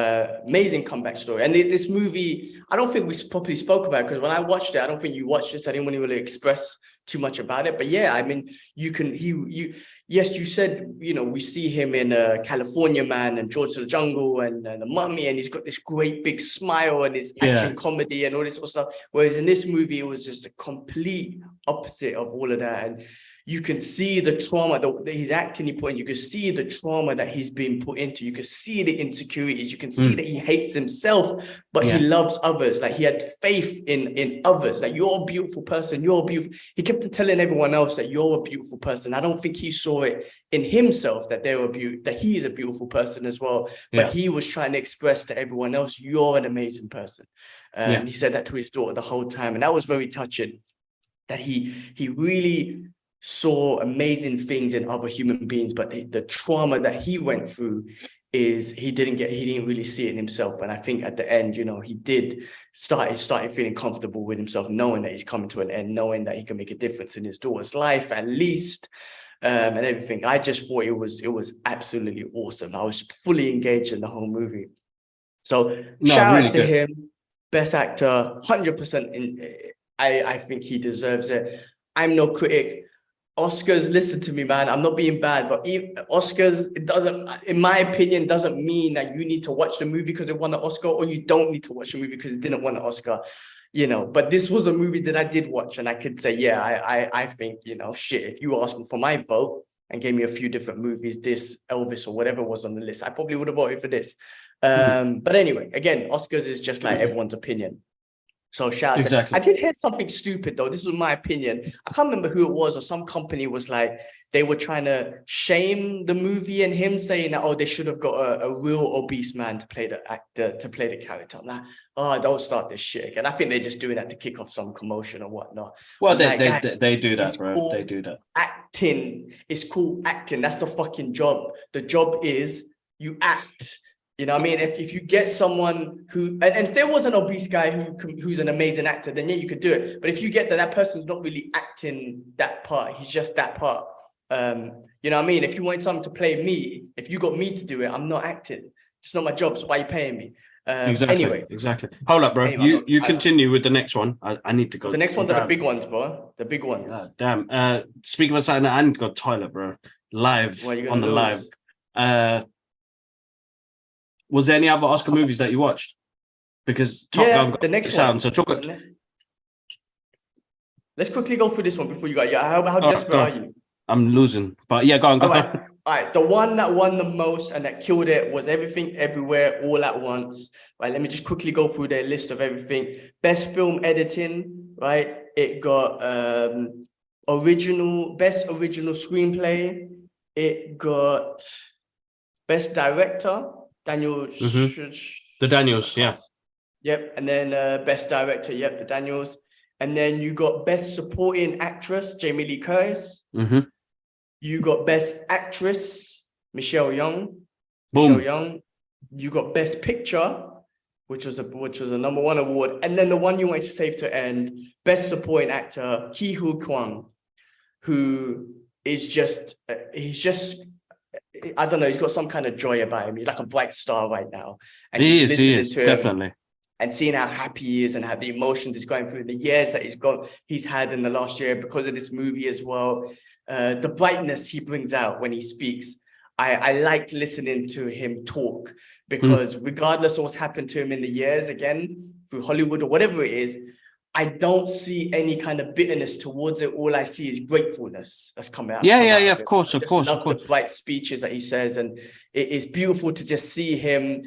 Speaker 2: amazing comeback story. And this movie, I don't think we properly spoke about it, because when I watched it, I don't think you watched this. I didn't want to really express too much about it. But yeah, I mean, yes, you said, you know, we see him in California Man and George of the Jungle and The Mummy, and he's got this great big smile and his action comedy and all this sort of stuff. Whereas in this movie, it was just a complete opposite of all of that. And you can see the trauma that he's acting, you can see the trauma that he's been put into. You can see the insecurities. You can see that he hates himself, but he loves others. Like, he had faith in others. Like, you're a beautiful person. You're beautiful. He kept telling everyone else that you're a beautiful person. I don't think he saw it in himself that that he is a beautiful person as well. But he was trying to express to everyone else, you're an amazing person. He said that to his daughter the whole time, and that was very touching. That he really saw amazing things in other human beings, but the trauma that he went through is he didn't really see it in himself. But I think at the end, you know, he did started feeling comfortable with himself, knowing that he's coming to an end, knowing that he can make a difference in his daughter's life at least, and everything. I just thought it was absolutely awesome. I was fully engaged in the whole movie. So shout outs to him, best actor, 100%. I think he deserves it. I'm no critic. Oscars, listen to me, man. I'm not being bad, but Oscars, it doesn't, in my opinion, doesn't mean that you need to watch the movie because it won an Oscar, or you don't need to watch the movie because it didn't win an Oscar, you know. But this was a movie that I did watch, and I could say, yeah, I think, you know, shit, if you asked me for my vote and gave me a few different movies, this, Elvis, or whatever was on the list, I probably would have voted for this. But anyway, again, Oscars is just like everyone's opinion. So shout out. Exactly. I did hear something stupid though. This was my opinion. I can't remember who it was, or some company was like, they were trying to shame the movie and him, saying that, oh, they should have got a real obese man to play the actor, to play the character. I'm like, oh, don't start this shit again. I think they're just doing that to kick off some commotion or whatnot.
Speaker 1: Well, they do that, bro. They do that.
Speaker 2: Acting. It's called acting. That's the fucking job. The job is you act. You know what I mean? If you get someone who, and if there was an obese guy who's an amazing actor, then yeah, you could do it. But if you get that person's not really acting that part, he's just that part. You know what I mean? If you want someone to play me, if you got me to do it, I'm not acting. It's not my job. So why are you paying me?
Speaker 1: Exactly. Anyway. Exactly. Hold up, bro. Anyway, you continue with the next one. I need to go.
Speaker 2: The next ones are the big ones, bro. The big ones.
Speaker 1: Damn. Speaking of something, I need to go toilet, bro. Live on the live. Was there any other Oscar movies that you watched? Because Top Gun got
Speaker 2: the next
Speaker 1: sound. So
Speaker 2: let's quickly go through this one before you go. Yeah, how desperate are you?
Speaker 1: I'm losing, but yeah, go on.
Speaker 2: All right. The one that won the most and that killed it was Everything Everywhere All at Once. Right, let me just quickly go through their list of everything. Best film editing, right? It got best original screenplay. It got best director. Daniel,
Speaker 1: the Daniels, yeah.
Speaker 2: Yep, and then best director, the Daniels, and then you got best supporting actress, Jamie Lee Curtis. You got best actress, Michelle Yeoh.
Speaker 1: Boom.
Speaker 2: you got Best Picture, which was a number one award, and then the one you wanted to save to end, Best Supporting Actor, Ki Hu Kwang, who is just he's just I don't know, he's got some kind of joy about him. He's like a bright star right now, and just
Speaker 1: He
Speaker 2: listening
Speaker 1: is
Speaker 2: to him
Speaker 1: definitely.
Speaker 2: and seeing how happy he is and how the emotions he's going through, the years that he's had in the last year because of this movie as well, the brightness he brings out when he speaks. I like listening to him talk because regardless of what's happened to him in the years, again, through Hollywood or whatever it is, I don't see any kind of bitterness towards it. All I see is gratefulness that's come out
Speaker 1: Yeah,
Speaker 2: of
Speaker 1: of
Speaker 2: it.
Speaker 1: course,
Speaker 2: I
Speaker 1: of
Speaker 2: just
Speaker 1: course, of
Speaker 2: love the
Speaker 1: course.
Speaker 2: bright speeches that he says, and it is beautiful to just see him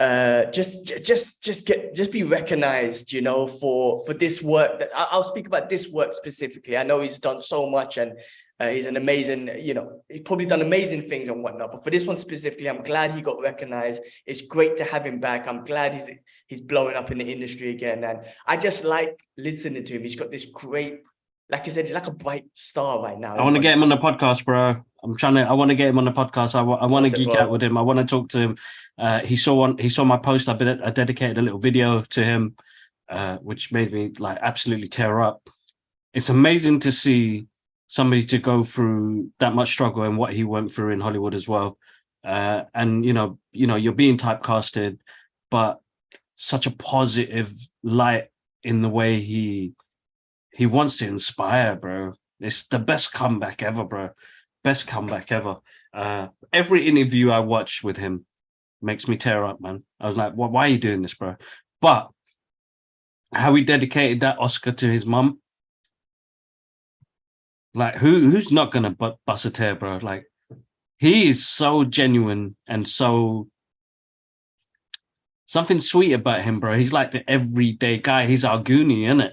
Speaker 2: just be recognized, you know, for this work. That I'll speak about this work specifically. I know he's done so much, and he's an amazing, you know, he's probably done amazing things and whatnot, but for this one specifically, I'm glad he got recognized. It's great to have him back. I'm glad he's blowing up in the industry again, and I just like listening to him. He's got this great, like I said, he's like a bright star right now.
Speaker 1: I want to get him on the podcast, bro. I want to get him on the podcast. I want to geek out with him. I want to talk to him. He saw my post. I dedicated a little video to him, which made me like absolutely tear up. It's amazing to see somebody to go through that much struggle and what he went through in Hollywood as well. And you're being typecasted, but such a positive light in the way he wants to inspire, bro. It's the best comeback ever, bro. Best comeback ever. Every interview I watch with him makes me tear up, man. I was like, why are you doing this, bro? But how he dedicated that Oscar to his mum. Like, who's not gonna bust a tear, bro? Like, he is so genuine and so something sweet about him, bro. He's like the everyday guy. He's our Goonie, isn't it?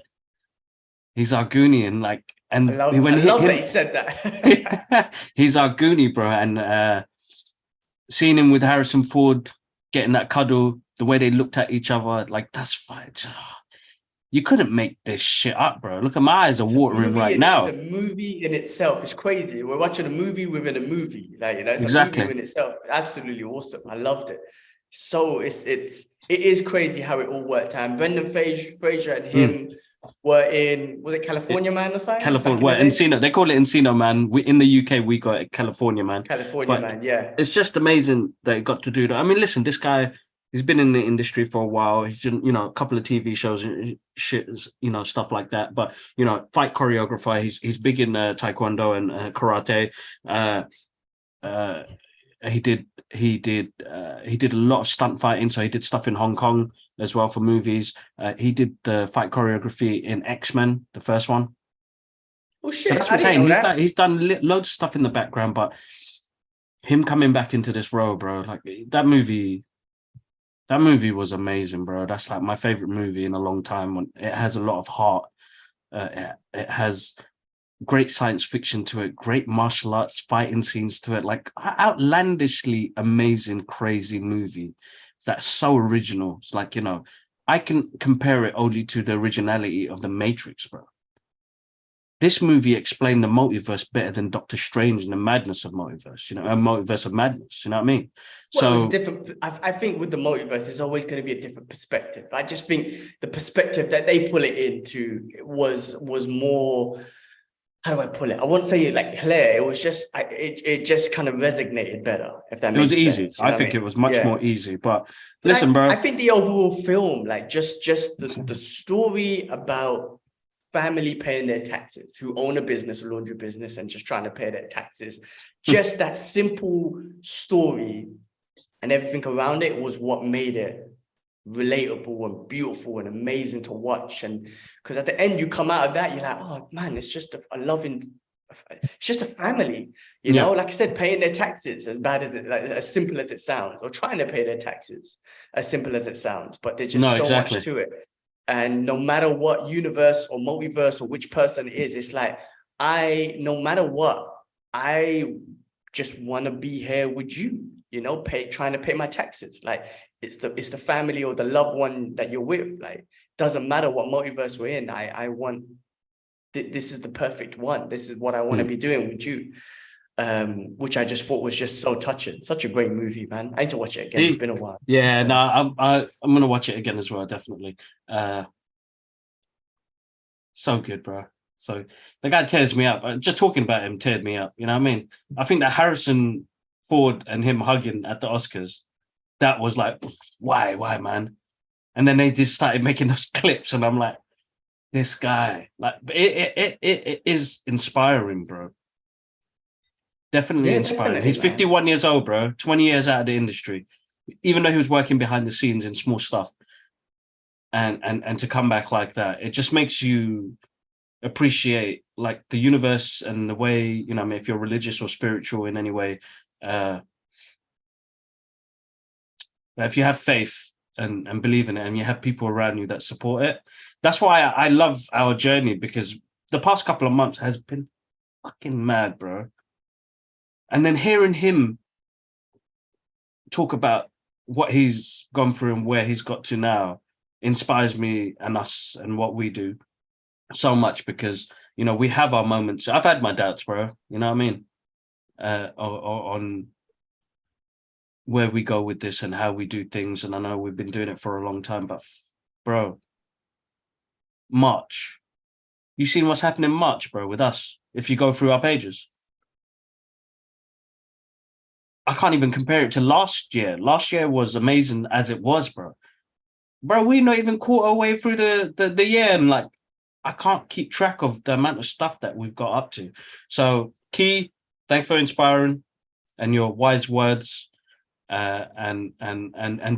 Speaker 1: He's our Goonie, and like, and
Speaker 2: I love that he said that.
Speaker 1: He's our Goonie, bro. And seeing him with Harrison Ford, getting that cuddle, the way they looked at each other, like, that's fine. You couldn't make this shit up, bro. Look at my eyes are watering right now.
Speaker 2: It's a movie in itself. It's crazy. We're watching a movie within a movie. Like, you know, it's
Speaker 1: Exactly.
Speaker 2: a movie in itself. Absolutely awesome. I loved it. So it is crazy how it all worked out. And Brendan Fraser and him were in, was it California Man or something?
Speaker 1: California, well, Encino. They call it Encino Man. In the UK, we got it California Man.
Speaker 2: Man, yeah.
Speaker 1: It's just amazing that he got to do that. I mean, listen, this guy, he's been in the industry for a while. He's done, a couple of TV shows and shit, stuff like that. But, fight choreographer. He's big in Taekwondo and karate. He did a lot of stunt fighting. So he did stuff in Hong Kong as well for movies. He did the fight choreography in X-Men, the first one.
Speaker 2: Oh shit!
Speaker 1: So that's what I'm saying. He's done loads of stuff in the background, but him coming back into this role, bro, like that movie was amazing, bro. That's like my favorite movie in a long time. It has a lot of heart. It has great science fiction to it, great martial arts fighting scenes to it, like outlandishly amazing, crazy movie that's so original. It's like, I can compare it only to the originality of The Matrix, bro. This movie explained the multiverse better than Doctor Strange and the madness of multiverse, a multiverse of madness, you know what I mean?
Speaker 2: Well, so different. I think with the multiverse, there's always going to be a different perspective. I just think the perspective that they pull it into was more, how do I pull it? I won't say like clear. It was just, it just kind of resonated better, if that makes sense.
Speaker 1: It was easy. I think it was much more easy. But listen, bro.
Speaker 2: I think the overall film, like just the story about family paying their taxes, who own a business, a laundry business, and just trying to pay their taxes. Just that simple story and everything around it was what made it relatable and beautiful and amazing to watch. And because at the end you come out of that, you're like, oh man, it's just a loving, it's just a family, you know, like I said, paying their taxes, as bad as it, like, as simple as it sounds, or trying to pay their taxes, as simple as it sounds, but there's just so much to it. And no matter what universe or multiverse or which person it is, it's like, no matter what, I just want to be here with you, trying to pay my taxes. Like it's the family or the loved one that you're with. Like, doesn't matter what multiverse we're in. I want, this is the perfect one. This is what I want to be doing with you. which I just thought was just so touching. Such a great movie, man. I need to watch it again. It's been a while.
Speaker 1: Yeah, no, I'm gonna watch it again as well, definitely. So good, bro. So the guy tears me up. Just talking about him teared me up. You know what I mean? I think that Harrison Ford and him hugging at the Oscars, that was like, why, man? And then they just started making those clips, and I'm like, this guy, like, it is inspiring, bro. Definitely
Speaker 2: Yeah,
Speaker 1: inspiring.
Speaker 2: definitely,
Speaker 1: He's
Speaker 2: man.
Speaker 1: 51 years old, bro. 20 years out of the industry, even though he was working behind the scenes in small stuff, and to come back like that, it just makes you appreciate like the universe and the way, you know, I mean, if you're religious or spiritual in any way, if you have faith and believe in it, and you have people around you that support it. That's why I love our journey, because the past couple of months has been fucking mad, bro. And then hearing him talk about what he's gone through and where he's got to now inspires me and us and what we do so much, because, you know, we have our moments. I've had my doubts, bro. You know what I mean? On where we go with this and how we do things. And I know we've been doing it for a long time, but bro, March, you seen what's happening in March, bro, with us? If you go through our pages, I can't even compare it to last year. Last year was amazing as it was, bro. Bro, we're not even quarter way through the year, and like, I can't keep track of the amount of stuff that we've got up to. So, Key, thanks for inspiring and your wise words, and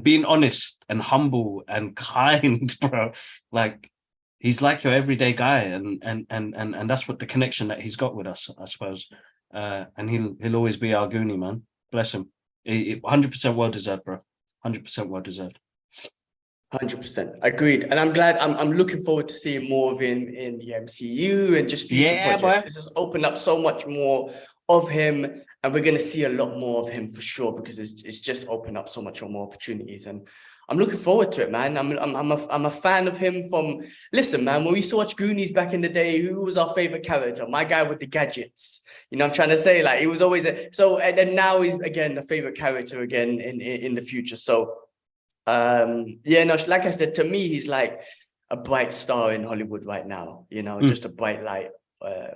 Speaker 1: being honest and humble and kind, bro. Like, he's like your everyday guy, and that's what the connection that he's got with us, I suppose. And he'll always be our goonie, man. Bless him. 100% well deserved, bro. 100% well deserved.
Speaker 2: 100%. Agreed. And I'm glad, I'm looking forward to seeing more of him in the MCU and just future projects.
Speaker 1: Boy.
Speaker 2: This has opened up so much more of him, and we're going to see a lot more of him for sure, because it's just opened up so much more opportunities. And I'm looking forward to it, man. I'm a fan of him from, listen, man, when we used to watch Goonies back in the day, who was our favorite character? My guy with the gadgets. You know what I'm trying to say? Like, he was always and then now he's again the favorite character again in the future. So yeah, no, like I said, to me, he's like a bright star in Hollywood right now, you know, just a bright light,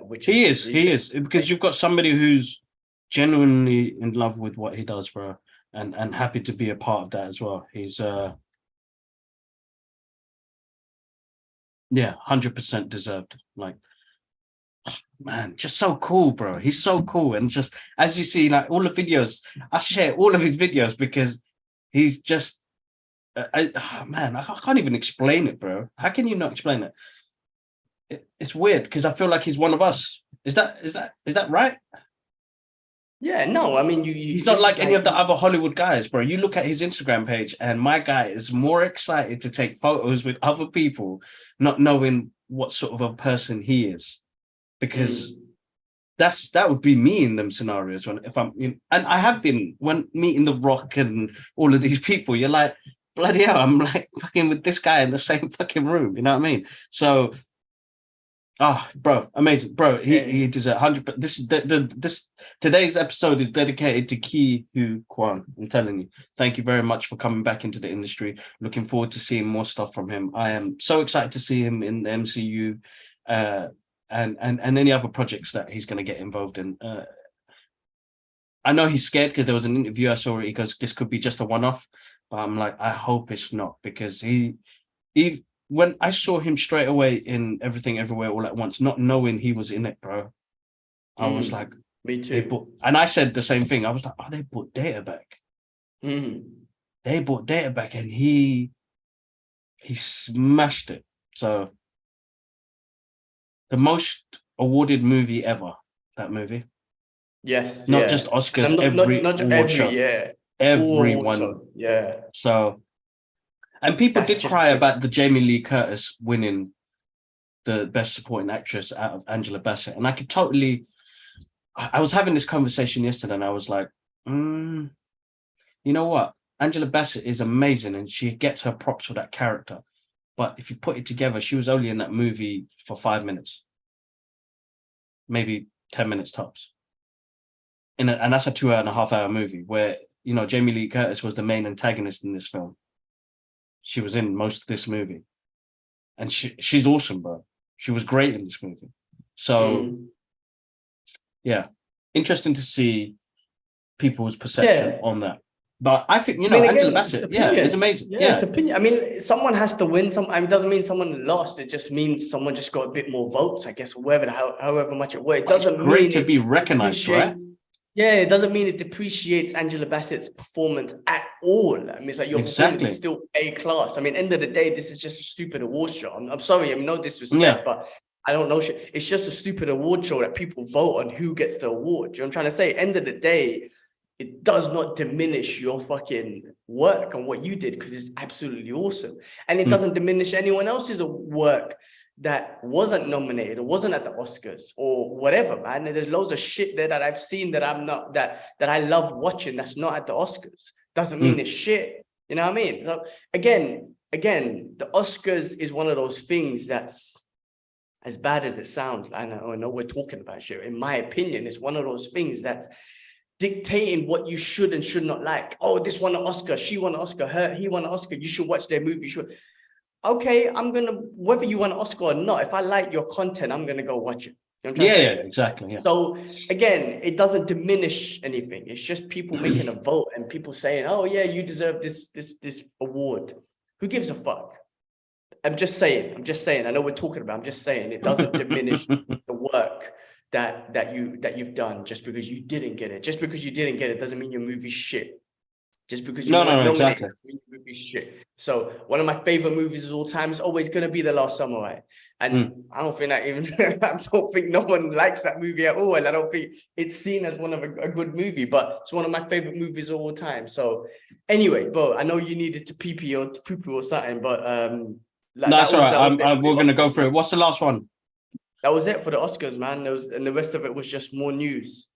Speaker 2: which
Speaker 1: he is, because you've got somebody who's genuinely in love with what he does, bro, and happy to be a part of that as well. He's 100% deserved. Like, man, just so cool, bro. He's so cool. And just, as you see, like, all the videos, I share all of his videos because he's just, man, I can't even explain it, bro. How can you not explain it? It's weird, because I feel like he's one of us. Is that right?
Speaker 2: Yeah, no, I mean,
Speaker 1: he's not like any of the other Hollywood guys, bro. You look at his Instagram page, and my guy is more excited to take photos with other people, not knowing what sort of a person he is, because that would be me in them scenarios. And I have been, when meeting The Rock and all of these people, you're like, bloody hell, I'm like fucking with this guy in the same fucking room. You know what I mean? So, bro, amazing, bro. He deserves 100. This today's episode is dedicated to Ki Hu Kwan. I'm telling you, thank you very much for coming back into the industry. Looking forward to seeing more stuff from him. I am so excited to see him in the MCU, and any other projects that he's going to get involved in. I know he's scared, because there was an interview I saw where he goes, "This could be just a one-off," but I'm like, I hope it's not, because when I saw him straight away in Everything Everywhere All at Once, not knowing he was in it, bro, I was like,
Speaker 2: me too.
Speaker 1: And I said the same thing. I was like, oh, they brought Data back. They brought Data back, and he smashed it. So, the most awarded movie ever, that movie.
Speaker 2: Yes.
Speaker 1: Not just Oscars, not award show.
Speaker 2: Yeah.
Speaker 1: Everyone.
Speaker 2: Yeah.
Speaker 1: So, and people did cry about the Jamie Lee Curtis winning the Best Supporting Actress out of Angela Bassett. And I could totally, I was having this conversation yesterday, and I was like, you know what? Angela Bassett is amazing, and she gets her props for that character. But if you put it together, she was only in that movie for 5 minutes, maybe 10 minutes tops. and that's a 2.5 hour movie where, you know, Jamie Lee Curtis was the main antagonist in this film. She was in most of this movie, and she's awesome, bro. She was great in this movie. So yeah, interesting to see people's perception
Speaker 2: Yeah.
Speaker 1: on that. But I think, you
Speaker 2: I
Speaker 1: know,
Speaker 2: mean,
Speaker 1: Angela
Speaker 2: again, it's
Speaker 1: Bassett, yeah, it's
Speaker 2: opinion.
Speaker 1: amazing.
Speaker 2: Yeah, it's
Speaker 1: Yeah,
Speaker 2: opinion. I mean, someone has to win. It doesn't mean someone lost. It just means someone just got a bit more votes, I guess, or whatever, however much it was. It
Speaker 1: but it's
Speaker 2: doesn't
Speaker 1: great
Speaker 2: mean
Speaker 1: to
Speaker 2: it
Speaker 1: be recognized, right?
Speaker 2: depreciates. Yeah, it doesn't mean it depreciates Angela Bassett's performance at all. I mean, it's like your performance is
Speaker 1: Exactly.
Speaker 2: still A class. I mean, end of the day, this is just a stupid award show. I'm sorry, I mean, no disrespect,
Speaker 1: Yeah.
Speaker 2: but I don't know. It's just a stupid award show that people vote on who gets the award. You know what I'm trying to say? End of the day, it does not diminish your fucking work and what you did, because it's absolutely awesome. And it doesn't diminish anyone else's work that wasn't nominated or wasn't at the Oscars or whatever, man. And there's loads of shit there that I've seen that I'm not, that I love watching, that's not at the Oscars. Doesn't mean it's shit. You know what I mean? So again, the Oscars is one of those things that's, as bad as it sounds, I know we're talking about shit. In my opinion, it's one of those things that's dictating what you should and should not like. Oh, this won an Oscar, she won an Oscar, he won an Oscar, you should watch their movie. Okay, I'm gonna, whether you want an Oscar or not, if I like your content, I'm gonna go watch it. You know what I'm trying to say?
Speaker 1: Exactly. Yeah.
Speaker 2: So again, it doesn't diminish anything. It's just people making a vote and people saying, "Oh yeah, you deserve this award." Who gives a fuck? I'm just saying. I know we're talking about. I'm just saying it doesn't diminish the work that you've done just because you didn't get it. Just because you didn't get it doesn't mean your movie's shit. Just because you weren't nominated
Speaker 1: exactly.
Speaker 2: doesn't mean your movie's shit. So one of my favorite movies of all time is always gonna be The Last Samurai. And I don't think that even I don't think no one likes that movie at all. And I don't think it's seen as one of a good movie, but it's one of my favorite movies of all time. So anyway, bro, I know you needed to pee or to poo or something, but
Speaker 1: No, that's all right. We're gonna go
Speaker 2: Oscars,
Speaker 1: through it. What's the last one?
Speaker 2: That was it for the Oscars, man. And the rest of it was just more news.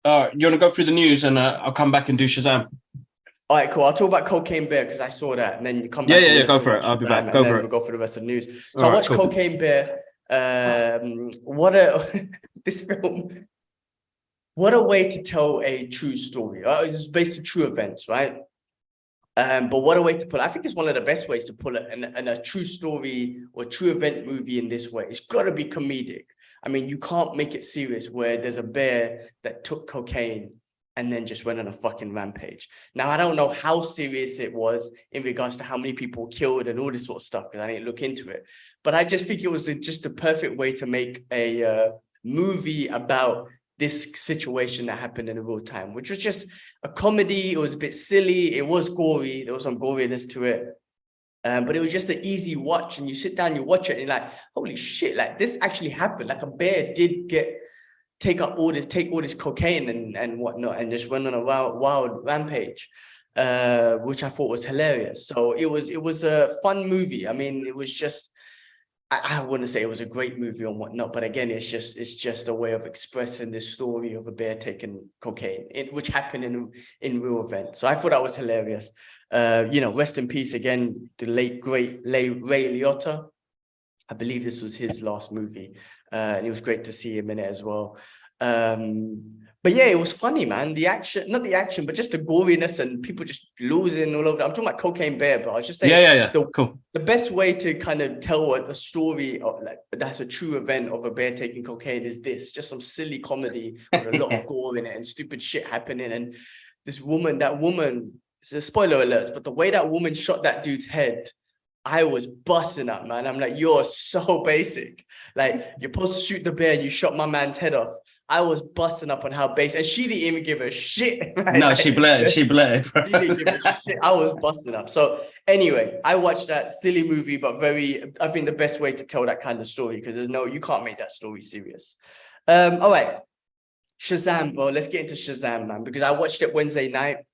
Speaker 1: All right, you want to go through the news, and I'll come back and do Shazam.
Speaker 2: All right, cool. I'll talk about Cocaine Bear because I saw that, and then you come back.
Speaker 1: Yeah. Go for it. I'll be back. Go for it.
Speaker 2: We'll go for the rest of the news. So
Speaker 1: All
Speaker 2: I
Speaker 1: right,
Speaker 2: watched
Speaker 1: cool.
Speaker 2: Cocaine Bear. What a this film. What a way to tell a true story. It's based on true events, right? But what a way to pull it. I think it's one of the best ways to pull it in a true story or true event movie in this way. It's got to be comedic. I mean, you can't make it serious where there's a bear that took cocaine and then just went on a fucking rampage. Now, I don't know how serious it was in regards to how many people killed and all this sort of stuff, because I didn't look into it. But I just think it was just the perfect way to make a movie about this situation that happened in real time, which was just a comedy. It was a bit silly. It was gory. There was some goriness to it. But it was just an easy watch, and you sit down, you watch it, and you're like, holy shit, like this actually happened. Like a bear did take all this cocaine and whatnot, and just went on a wild rampage, which I thought was hilarious. So it was a fun movie. I mean, it was just, I wouldn't say it was a great movie or whatnot, but again, it's just a way of expressing this story of a bear taking cocaine, which happened in real events. So I thought that was hilarious. Rest in peace again, the late great Ray Liotta. I believe this was his last movie, and it was great to see him in it as well. But yeah, it was funny, man. Not the action, but just the goriness and people just losing all over. I'm talking about Cocaine Bear, but I was just saying,
Speaker 1: Yeah. Cool.
Speaker 2: The best way to kind of tell a story of like that's a true event of a bear taking cocaine is this, just some silly comedy with a lot of gore in it and stupid shit happening. And that woman, it's a spoiler alert, but the way that woman shot that dude's head, I was busting up, man. I'm like, you're so basic. Like, you're supposed to shoot the bear and you shot my man's head off. I was busting up on how basic, and she didn't even give a shit. Right?
Speaker 1: No, she blared. She blared.
Speaker 2: She didn't give a shit. I was busting up. So anyway, I watched that silly movie, but I think the best way to tell that kind of story, because you can't make that story serious. All right. Shazam, bro. Let's get into Shazam, man, because I watched it Wednesday night.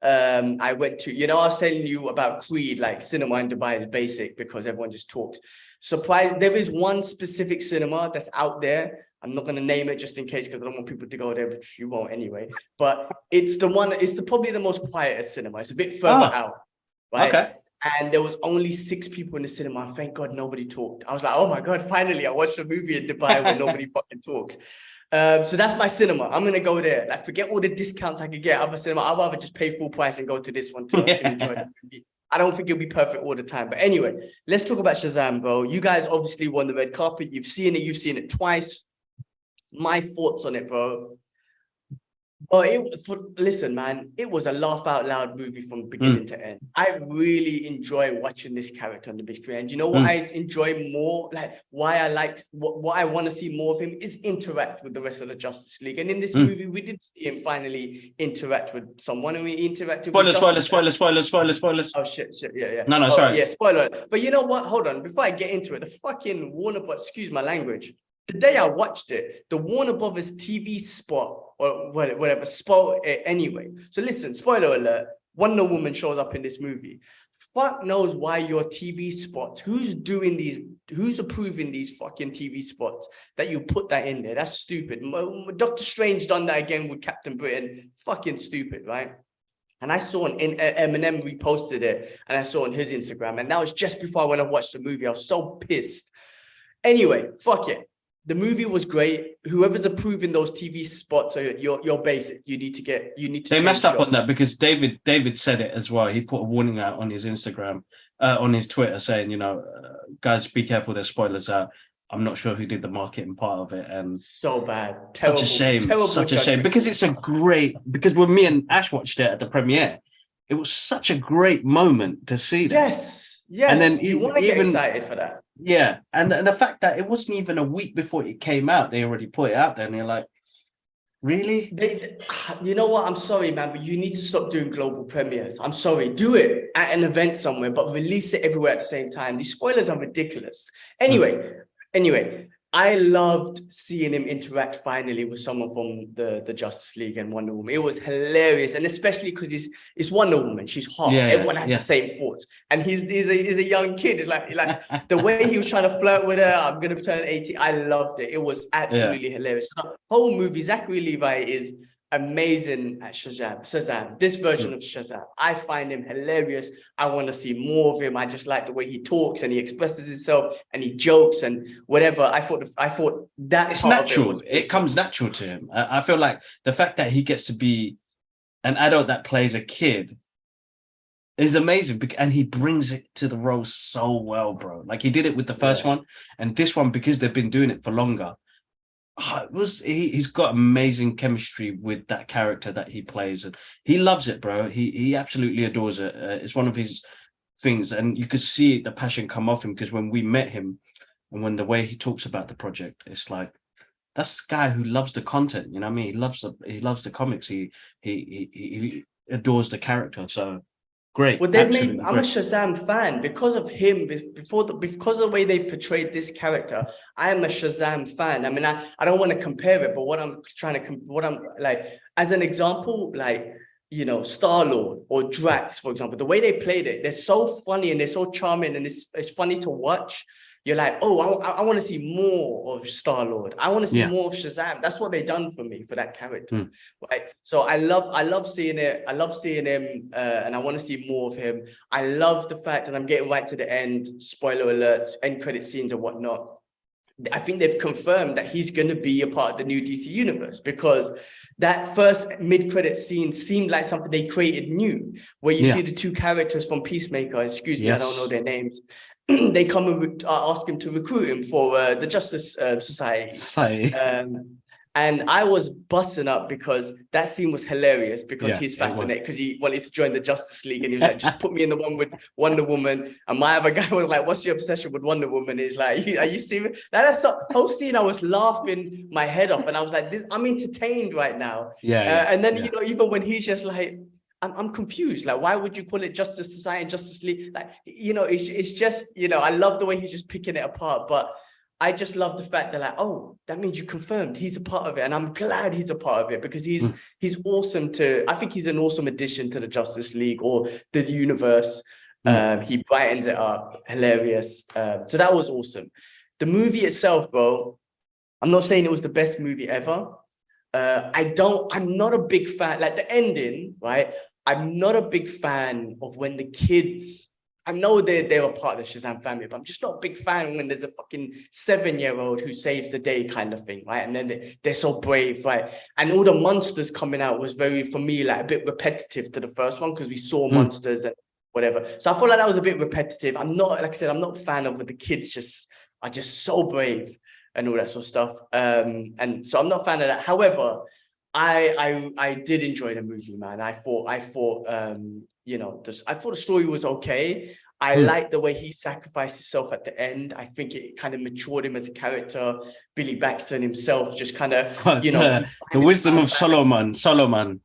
Speaker 2: I went to, I was telling you about Creed, like cinema in Dubai is basic because everyone just talks. Surprise, there is one specific cinema that's out there. I'm not going to name it just in case, because I don't want people to go there, but you won't anyway. But it's probably the most quietest cinema. It's a bit further out, right?
Speaker 1: Okay.
Speaker 2: And there was only 6 people in the cinema. Thank God nobody talked. I was like, oh my God, finally I watched a movie in Dubai where nobody fucking talks. So that's my cinema. I'm gonna go there. Like, forget all the discounts I could get at other cinema. I'd rather just pay full price and go to this one to enjoy the movie. I don't think it'll be perfect all the time. But anyway, let's talk about Shazam, bro. You guys obviously won the red carpet. You've seen it twice. My thoughts on it, bro. But listen, man, it was a laugh out loud movie from beginning to end. I really enjoy watching this character on the big screen. And you know what I enjoy more? Like, why I like what I want to see more of him is interact with the rest of the Justice League. And in this movie, we did see him finally interact with someone, and we interacted with
Speaker 1: Spoilers.
Speaker 2: Oh shit, yeah.
Speaker 1: No, sorry.
Speaker 2: Yeah, spoiler. But you know what? Hold on. Before I get into it, the fucking Warner Bros. Excuse my language. The day I watched it, the Warner Brothers TV spot or whatever spot it anyway. So listen, spoiler alert: Wonder Woman shows up in this movie. Fuck knows why your TV spots. Who's doing these? Who's approving these fucking TV spots that you put that in there? That's stupid. Doctor Strange done that again with Captain Britain. Fucking stupid, right? And I saw Eminem reposted it, and I saw on his Instagram, and that was just before I went and watched the movie. I was so pissed. Anyway, fuck it. The movie was great. Whoever's approving those TV spots, you're basic. You need to.
Speaker 1: They messed up on that because David said it as well. He put a warning out on his Instagram, on his Twitter, saying, guys, be careful. There's spoilers out. I'm not sure who did the marketing part of it, and
Speaker 2: so bad. Terrible,
Speaker 1: such a shame because it's because when me and Ash watched it at the premiere, it was such a great moment to see that.
Speaker 2: Yes,
Speaker 1: and then
Speaker 2: you want to get excited for that.
Speaker 1: Yeah, and the fact that it wasn't even a week before it came out, they already put it out there, and you're like, really?
Speaker 2: You know what? I'm sorry, man, but you need to stop doing global premieres. I'm sorry. Do it at an event somewhere, but release it everywhere at the same time. These spoilers are ridiculous. Anyway, I loved seeing him interact finally with someone from the Justice League and Wonder Woman. It was hilarious, and especially because it's Wonder Woman. She's hot. Everyone has the same thoughts, and he's a young kid. It's like the way he was trying to flirt with her. I'm gonna turn 18. I loved it. It was absolutely hilarious. The whole movie, Zachary Levi is amazing at Shazam. This version of Shazam, I find him hilarious. I want to see more of him. I just like the way he talks and he expresses himself and he jokes and whatever. I thought that
Speaker 1: it's natural. It comes natural to him. I feel like the fact that he gets to be an adult that plays a kid is amazing, and he brings it to the role so well, bro. Like he did it with the first one, and this one, because they've been doing it for longer. He's got amazing chemistry with that character that he plays, and he loves it, bro. He absolutely adores it. It's one of his things, and you could see the passion come off him, because when we met him and when the way he talks about the project, it's like that's the guy who loves the content. You know what I mean? He loves the comics. He adores the character. So great.
Speaker 2: Well, I'm a Shazam fan because of him. Because of the way they portrayed this character, I am a Shazam fan. I mean, I don't want to compare it, but what I'm like, as an example, like, Star-Lord or Drax, for example, the way they played it, they're so funny and they're so charming, and it's funny to watch. You're like, oh, I want to see more of Star-Lord. I want to see more of Shazam. That's what they done for me, for that character, right? So I love seeing it. I love seeing him, and I want to see more of him. I love the fact that I'm getting right to the end, spoiler alerts, end credit scenes and whatnot. I think they've confirmed that he's going to be a part of the new DC universe, because that first mid-credit scene seemed like something they created new, where you see the two characters from Peacemaker. Excuse me, I don't know their names. They come and ask him to recruit him for the Justice Society. And I was busting up because that scene was hilarious, because he's fascinated, because he wanted to join the Justice League, and he was like, just put me in the one with Wonder Woman. And my other guy was like, what's your obsession with Wonder Woman? He's like, are you serious? That's so whole scene, I was laughing my head off, and I was like, I'm entertained right now. And then, even when he's just like, I'm confused. Like, why would you call it Justice Society and Justice League? Like, it's just, I love the way he's just picking it apart. But I just love the fact that, like, oh, that means you confirmed he's a part of it. And I'm glad he's a part of it, because he's awesome I think he's an awesome addition to the Justice League or the universe. He brightens it up. Hilarious. So that was awesome. The movie itself, bro, I'm not saying it was the best movie ever. I'm not a big fan, like the ending, right? I'm not a big fan of when the kids I know they were part of the Shazam family, but I'm just not a big fan when there's a fucking 7-year-old who saves the day kind of thing, right? And then they're so brave, right? And all the monsters coming out was very, for me, like a bit repetitive to the first one because we saw monsters and whatever. So I feel like that was a bit repetitive. I'm not, like I said, I'm not a fan of when the kids are just so brave and all that sort of stuff. And so I'm not a fan of that. However, I did enjoy the movie, man. I thought I thought the story was okay. I like the way he sacrificed himself at the end. I think it kind of matured him as a character. Billy Baxter himself just kind of,
Speaker 1: the wisdom of Solomon.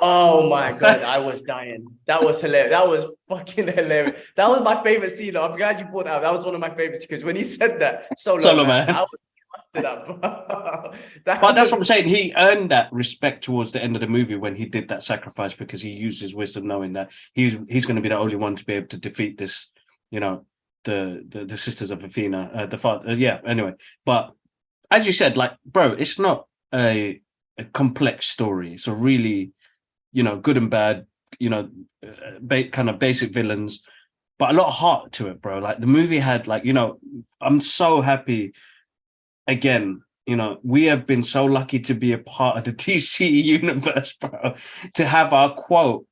Speaker 2: Oh my God, I was dying. That was hilarious. That was fucking hilarious. That was my favorite scene. I'm glad you brought that up. That was one of my favorites because when he said that, Solomon. I was busted up.
Speaker 1: But that's what I'm saying. He earned that respect towards the end of the movie when he did that sacrifice because he used his wisdom, knowing that he's going to be the only one to be able to defeat this, the sisters of Athena, the father. Anyway, but as you said, like, bro, it's not a complex story. It's a really, good and bad, kind of basic villains, but a lot of heart to it, bro. Like the movie had, like, I'm so happy. Again, we have been so lucky to be a part of the DC universe, bro, to have our quote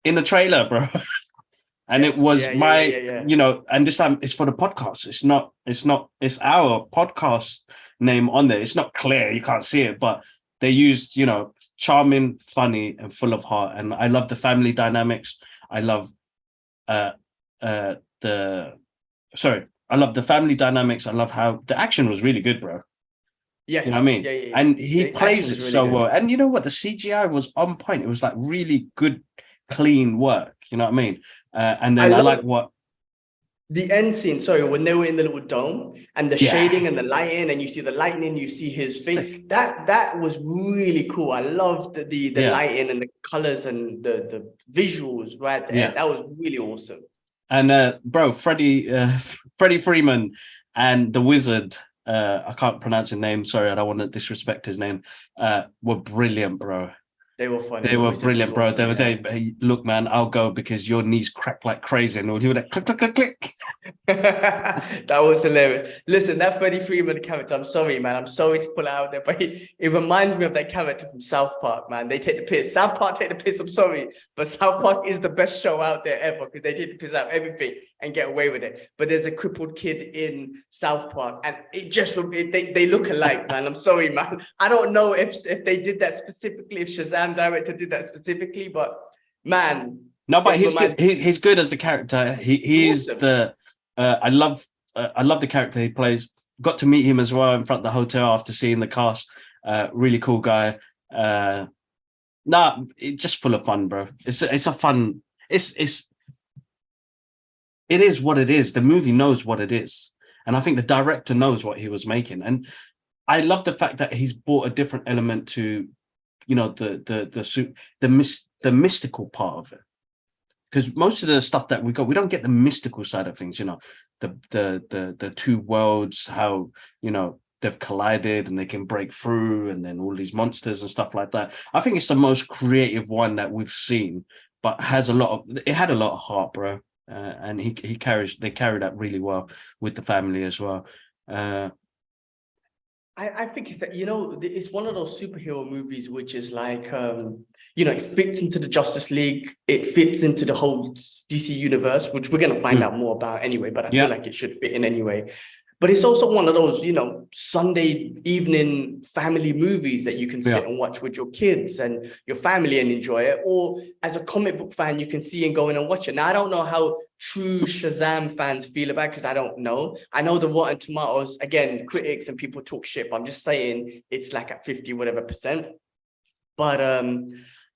Speaker 1: in the trailer, bro. And it was and this time it's for the podcast. It's our podcast name on there. It's not clear, you can't see it, but they used, charming, funny, and full of heart. And I love the family dynamics. I love I love the family dynamics. I love how the action was really good, bro.
Speaker 2: Yes.
Speaker 1: You know what I mean?
Speaker 2: Yeah.
Speaker 1: And he plays it
Speaker 2: really
Speaker 1: so
Speaker 2: good.
Speaker 1: well. And you know what? The CGI was on point. It was like really good, clean work. You know what I mean? And then I like what
Speaker 2: the end scene, when they were in the little dome and the shading and the lighting, and you see the lightning, you see his thing. That was really cool. I loved the lighting and the colors and the visuals right there. That was really awesome.
Speaker 1: And bro, Freddie Freeman and the Wizard, I can't pronounce his name, sorry, I don't want to disrespect his name, were brilliant, bro.
Speaker 2: They were funny.
Speaker 1: They were brilliant, bro. Awesome, there was hey, look, man, I'll go because your knees crack like crazy, and he would like click, click, click, click.
Speaker 2: That was hilarious. Listen, that Freddie Freeman character, I'm sorry, man. I'm sorry to pull it out there, but it reminds me of that character from South Park, man. They take the piss. South Park take the piss, I'm sorry. But South Park is the best show out there ever because they take the piss out of everything and get away with it. But there's a crippled kid in South Park, and they look alike, man. I'm sorry, man. I don't know if they did that specifically, if Shazam director did that specifically, but man.
Speaker 1: No, but he's good. He's good as the character. He's awesome. I love the character he plays. Got to meet him as well in front of the hotel after seeing the cast. Really cool guy. Just full of fun, bro. It's a fun. It is what it is. The movie knows what it is, and I think the director knows what he was making. And I love the fact that he's brought a different element to, the mystical part of it. Because most of the stuff that we don't get the mystical side of things, the two worlds, how, they've collided and they can break through, and then all these monsters and stuff like that. I think it's the most creative one that we've seen, but had a lot of heart, bro. And they carry that really well with the family as well.
Speaker 2: I think it's that, it's one of those superhero movies which is like, it fits into the Justice League. It fits into the whole DC universe, which we're going to find out more about anyway, but I feel like it should fit in anyway. But it's also one of those, Sunday evening family movies that you can sit and watch with your kids and your family and enjoy it. Or as a comic book fan, you can see and go in and watch it. Now, I don't know how true Shazam fans feel about it because I don't know. I know the Rotten Tomatoes, again, critics and people talk shit, but I'm just saying it's like at 50 whatever %. But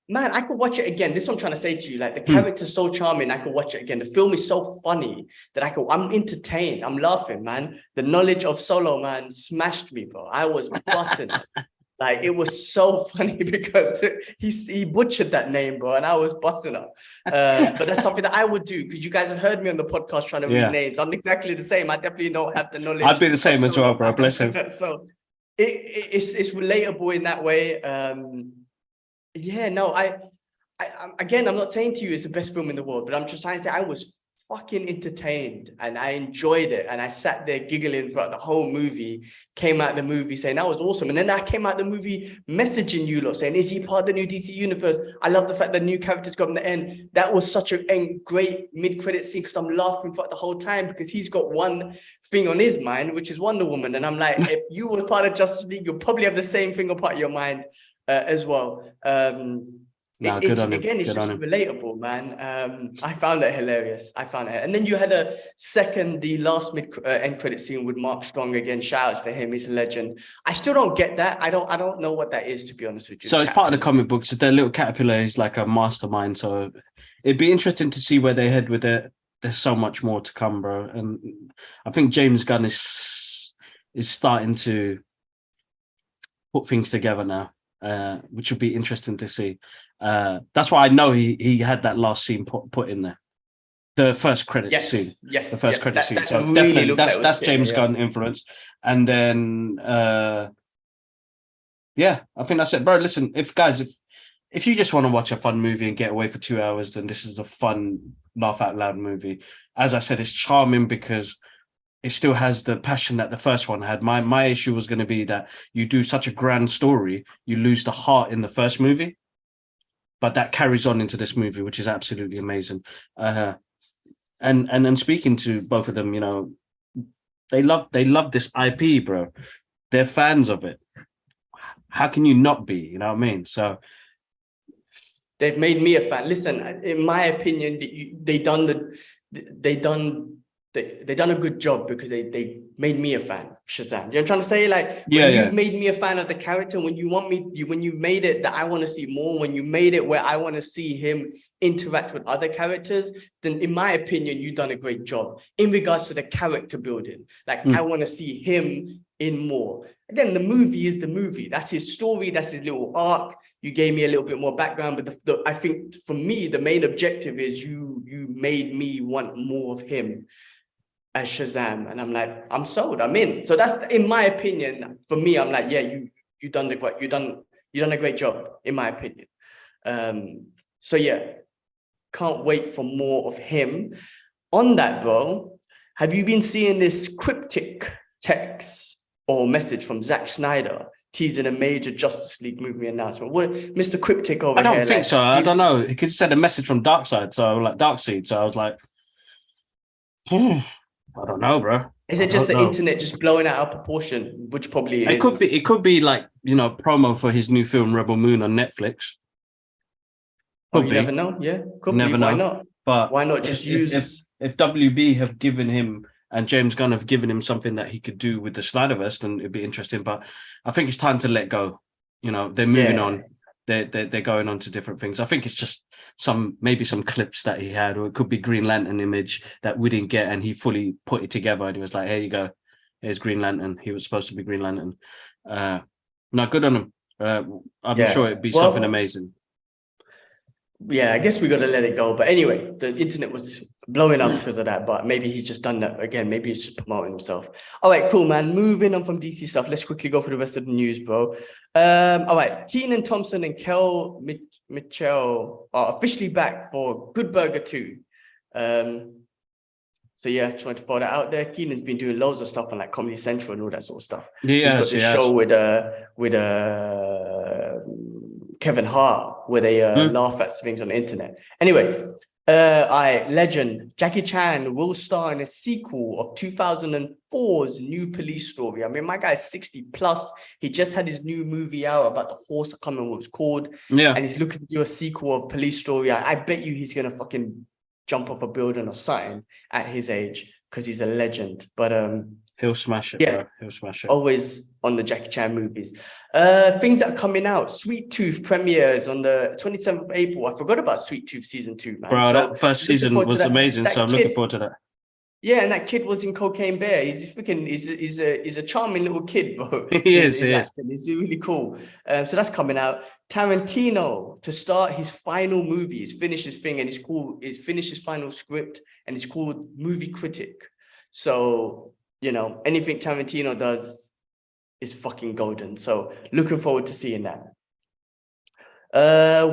Speaker 2: man, I could watch it again. This is what I'm trying to say to you. Like, the character's so charming, I could watch it again. The film is so funny that I'm entertained. I'm laughing, man. The knowledge of Solo, man, smashed me, bro. I was busting. Like, it was so funny because he butchered that name, bro, and I was busting up. But that's something that I would do because you guys have heard me on the podcast trying to read names. I'm exactly the same. I definitely don't have the knowledge.
Speaker 1: I'd be the same as well, bro. Bless him.
Speaker 2: So it's relatable in that way. I again, I'm not saying to you it's the best film in the world, but I'm just trying to say I was fucking entertained and I enjoyed it. And I sat there giggling throughout the whole movie, came out the movie saying that was awesome. And then I came out the movie messaging you lot saying, is he part of the new DC universe? I love the fact that new characters got in the end. That was such a great mid-credit scene because I'm laughing throughout the whole time because he's got one thing on his mind, which is Wonder Woman. And I'm like, if you were part of Justice League, you'll probably have the same thing on part of your mind as well.
Speaker 1: No,
Speaker 2: it's
Speaker 1: good on him.
Speaker 2: again, it's
Speaker 1: Good
Speaker 2: just
Speaker 1: on him.
Speaker 2: relatable, man. I found it hilarious. I found it, and then you had the last end credit scene with Mark Strong again. Shout outs to him, he's a legend. I still don't get that. I don't know what that is, to be honest with you.
Speaker 1: So it's part of the comic books. Their little caterpillar is like a mastermind. So it'd be interesting to see where they head with it. There's so much more to come, bro. And I think James Gunn is starting to put things together now, which will be interesting to see. That's why I know he had that last scene put in there, the first credit scene.
Speaker 2: Yes,
Speaker 1: the first credit scene. So
Speaker 2: really
Speaker 1: definitely that's James Gunn influence. And then yeah, I think that's it, bro. Listen, if you just want to watch a fun movie and get away for 2 hours, then this is a fun laugh out loud movie. As I said, it's charming because it still has the passion that the first one had. My issue was going to be that you do such a grand story, you lose the heart in the first movie. But that carries on into this movie, which is absolutely amazing. And speaking to both of them, you know, they love this IP, bro. They're fans of it. How can you not be? You know what I mean? So
Speaker 2: they've made me a fan. Listen, in my opinion, they done a good job because they made me a fan of Shazam. You know what I'm trying to say? Like, you've made me a fan of the character, when you made it that I want to see more, when you made it where I want to see him interact with other characters, then in my opinion, you've done a great job in regards to the character building. Like, I want to see him in more. Again, the movie is the movie. That's his story. That's his little arc. You gave me a little bit more background, but I think for me, the main objective is you made me want more of him as Shazam, and I'm like, I'm sold, I'm in. So that's, in my opinion, for me, I'm like, yeah, you done a great job, in my opinion. So yeah, can't wait for more of him. On that, bro, have you been seeing this cryptic text or message from Zack Snyder teasing a major Justice League movie announcement? What, Mr. Cryptic over here?
Speaker 1: I don't think so. I don't know, because he said a message from Darkseid, so like Darkseid. So I was like, I don't know, bro.
Speaker 2: Is it just the internet just blowing out of proportion, which probably is?
Speaker 1: It could be like, you know, promo for his new film Rebel Moon on Netflix.
Speaker 2: You never know. Yeah, could be. Why not?
Speaker 1: But
Speaker 2: why not just use?
Speaker 1: If WB have given him and James Gunn have given him something that he could do with the Snyderverse, then it'd be interesting. But I think it's time to let go. You know, they're moving on. They're going on to different things. I think it's just maybe some clips that he had, or it could be Green Lantern image that we didn't get, and he fully put it together. And he was like, "Here you go, here's Green Lantern." He was supposed to be Green Lantern. No, good on him. I'm sure it'd be something amazing.
Speaker 2: Yeah, I guess we got to let it go. But anyway, the internet was blowing up because of that. But maybe he's just done that again. Maybe he's just promoting himself. All right, cool, man. Moving on from DC stuff. Let's quickly go for the rest of the news, bro. All right, Kenan Thompson and Kel Mitchell are officially back for Good Burger 2. So yeah, just wanted to throw that out there. Kenan's been doing loads of stuff on like Comedy Central and all that sort of stuff.
Speaker 1: Yeah,
Speaker 2: he's got this show with Kevin Hart, where they laugh at things on the internet. Anyway, legend Jackie Chan will star in a sequel of 2004's New Police Story. I mean, my guy's 60 plus. He just had his new movie out about the horse. I can't remember what it's called.
Speaker 1: Yeah,
Speaker 2: and he's looking to do a sequel of Police Story. I bet you he's gonna fucking jump off a building or something at his age because he's a legend. But
Speaker 1: he'll smash it.
Speaker 2: Yeah,
Speaker 1: bro. He'll smash it.
Speaker 2: Always on the Jackie Chan movies. Things that are coming out. Sweet Tooth premieres on the 27th of April. I forgot about Sweet Tooth season 2, man.
Speaker 1: Bro, that first season was amazing, so I'm looking forward to that.
Speaker 2: Yeah, and that kid was in Cocaine Bear. He's freaking, he's a charming little kid, bro.
Speaker 1: He is.
Speaker 2: He's really cool. So that's coming out. Tarantino to start his final movie. He's finished his thing, and he's finished his final script, and it's called Movie Critic. So, you know, anything Tarantino does is fucking golden. So looking forward to seeing that.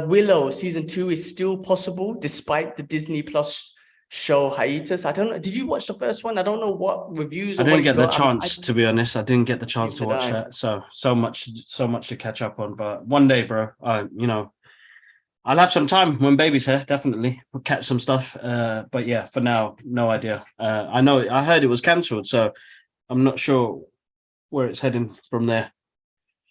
Speaker 2: Willow season 2 is still possible despite the Disney Plus show hiatus. I don't know. Did you watch the first one? I don't know what reviews
Speaker 1: I
Speaker 2: or
Speaker 1: didn't
Speaker 2: what you
Speaker 1: get the
Speaker 2: got.
Speaker 1: chance, to be honest. I didn't get the chance to
Speaker 2: Did
Speaker 1: watch
Speaker 2: I?
Speaker 1: that. So much to catch up on. But one day, bro, I'll have some time when baby's here. Definitely, we'll catch some stuff. But yeah, for now, no idea. I heard it was cancelled, so I'm not sure where it's heading from there.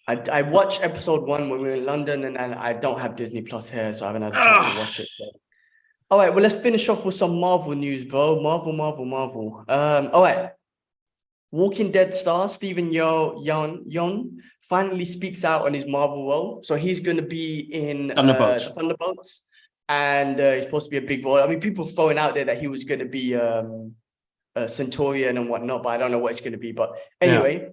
Speaker 2: I watched episode 1 when we were in London, and I don't have Disney Plus here, so I haven't had a chance to
Speaker 1: Ah,
Speaker 2: watch it. So. All right, well, let's finish off with some Marvel news, bro. Marvel. All right. Walking Dead star Stephen Yeun finally speaks out on his Marvel role. So he's going to be in
Speaker 1: Thunderbolts.
Speaker 2: the Thunderbolts, and he's supposed to be a big role. I mean, people throwing out there that he was going to be a Centurion and whatnot, but I don't know what it's going to be. But anyway,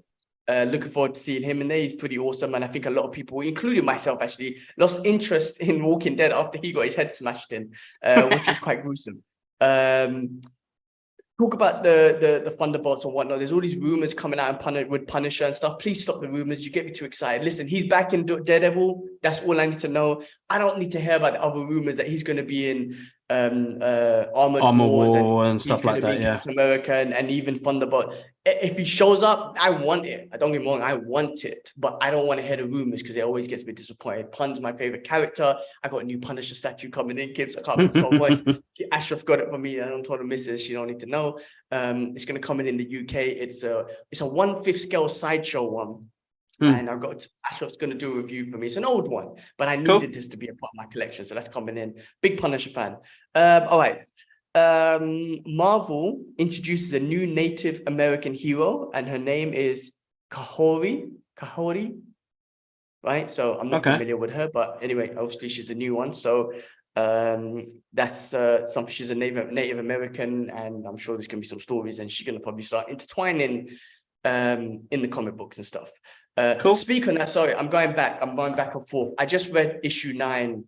Speaker 2: looking forward to seeing him in there. He's pretty awesome, and I think a lot of people, including myself, actually lost interest in Walking Dead after he got his head smashed in, which was quite gruesome. Talk about the Thunderbolts and whatnot. There's all these rumors coming out with Punisher and stuff. Please stop the rumors. You get me too excited. Listen, he's back in Daredevil. That's all I need to know. I don't need to hear about the other rumors that he's going to be in Armored Wars
Speaker 1: and stuff like that. Yeah,
Speaker 2: Captain America and even Thunderbolt. If he shows up, I want it. I don't get me wrong, I want it, but I don't want to hear the rumors because it always gets me disappointed. Pun's my favorite character. I got a new Punisher statue coming in. Gibbs, I can't miss his voice. Ashraf got it for me. I don't told the missus. She don't need to know. It's gonna come in the UK. It's a 1/5 scale sideshow one. And I've got Ashraf's going to do a review for me. It's an old one, but I needed this to be a part of my collection. So that's coming in. Big Punisher fan. All right. Marvel introduces a new Native American hero, and her name is Kahori. Right. So I'm not familiar with her, but anyway, obviously she's a new one. So that's something. She's a Native American, and I'm sure there's going to be some stories, and she's going to probably start intertwining in the comic books and stuff. Speak on that. Sorry, I'm going back and forth. I just read issue 9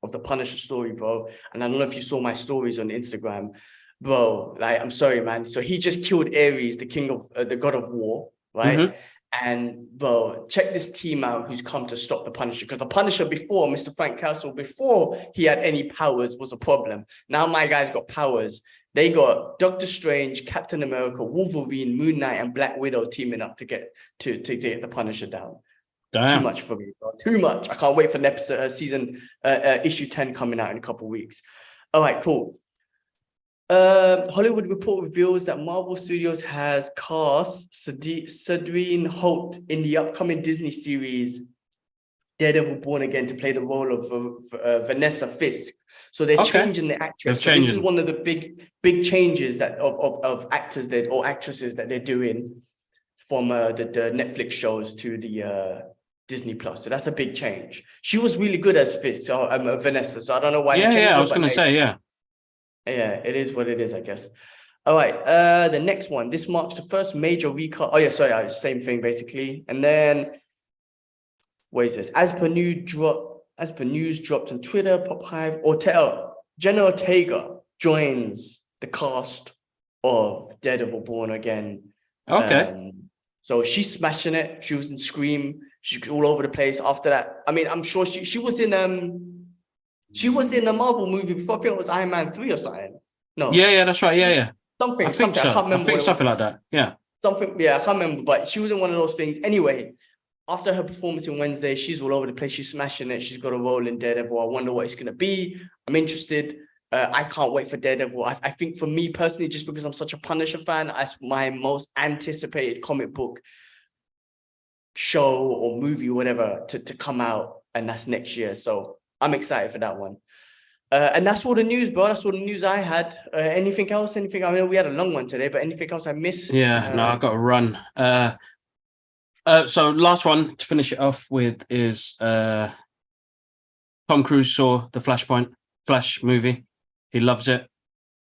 Speaker 2: of the Punisher story, bro, and I don't know if you saw my stories on Instagram, bro. Like, I'm sorry, man. So he just killed Ares, the king of the god of war, right? And bro, check this team out who's come to stop the Punisher, because the Punisher before, Mr. Frank Castle, before he had any powers, was a problem. Now my guy's got powers. They got Doctor Strange, Captain America, Wolverine, Moon Knight, and Black Widow teaming up to get the Punisher down.
Speaker 1: Damn.
Speaker 2: Too much for me, bro. Too much. I can't wait for the episode, issue 10 coming out in a couple of weeks. All right, cool. Hollywood Report reveals that Marvel Studios has cast Cedrine Holt in the upcoming Disney series Daredevil Born Again to play the role of Vanessa Fisk. So they're changing the actress. So this is one of the big changes that of actors or actresses that they're doing from the Netflix shows to the Disney Plus. So that's a big change. She was really good as Fisk, so Vanessa. So I don't know why.
Speaker 1: I was going to say, yeah,
Speaker 2: it is what it is, I guess. All right. The next one. This marks the first major recast. Oh yeah, sorry, same thing basically. And then what is this? As per news dropped on Twitter, Pop Hive, Jenna Ortega joins the cast of Daredevil Born Again.
Speaker 1: Okay.
Speaker 2: So she's smashing it. She was in Scream. She's all over the place. After that, I mean, I'm sure she was in a Marvel movie before. I think it was Iron Man 3 or something. No.
Speaker 1: Yeah, that's right. Yeah.
Speaker 2: Something.
Speaker 1: I can't remember. I think something like that. Yeah.
Speaker 2: Something. Yeah, I can't remember. But she was in one of those things. Anyway, after her performance in Wednesday, she's all over the place. She's smashing it. She's got a role in Daredevil. I wonder what it's going to be. I'm interested. I can't wait for Daredevil. I think for me personally, just because I'm such a Punisher fan, that's my most anticipated comic book show or movie, whatever, to come out. And that's next year. So I'm excited for that one. And that's all the news, bro. That's all the news I had. Anything else? I mean, we had a long one today, but anything else I missed?
Speaker 1: Yeah, no, I got to run. So last one to finish it off with is Tom Cruise saw the Flash movie. He loves it.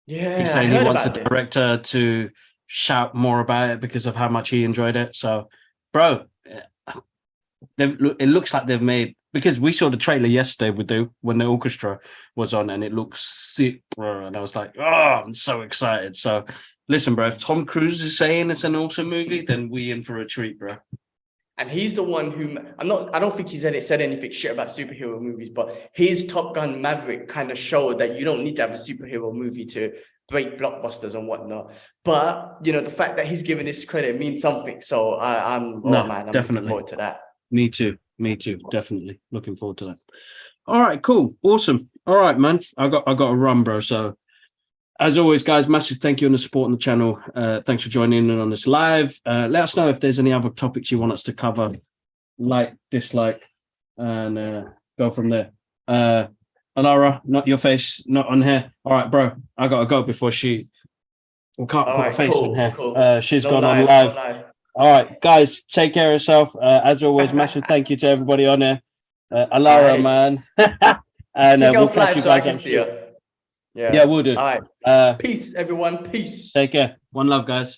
Speaker 2: Yeah,
Speaker 1: he's saying he wants the director to shout more about it because of how much he enjoyed it. So, bro, it looks like they've made, because we saw the trailer yesterday when the orchestra was on, and it looks sick, bro. And I was like, oh, I'm so excited. So listen, bro, if Tom Cruise is saying it's an awesome movie, then we in for a treat, bro.
Speaker 2: And he's the one who I don't think he's said anything shit about superhero movies, but his Top Gun Maverick kind of showed that you don't need to have a superhero movie to break blockbusters and whatnot. But you know, the fact that he's given this credit means something. So I'm
Speaker 1: definitely
Speaker 2: looking forward to that.
Speaker 1: Me too. Definitely looking forward to that. All right, cool, awesome. All right, man. I got a run, bro. So as always, guys, massive thank you on the support on the channel. Thanks for joining in on this live. Let us know if there's any other topics you want us to cover, like, dislike, and go from there. Alara, not your face, not on here. All right, bro. I gotta go before we can't put a face on here.
Speaker 2: Cool.
Speaker 1: She's gone on live. All right, guys, take care of yourself. As always, massive thank you to everybody on here. Alara, man. And we'll catch you guys up soon. Yeah, we'll do.
Speaker 2: All right. Peace, everyone. Peace.
Speaker 1: Take care. One love, guys.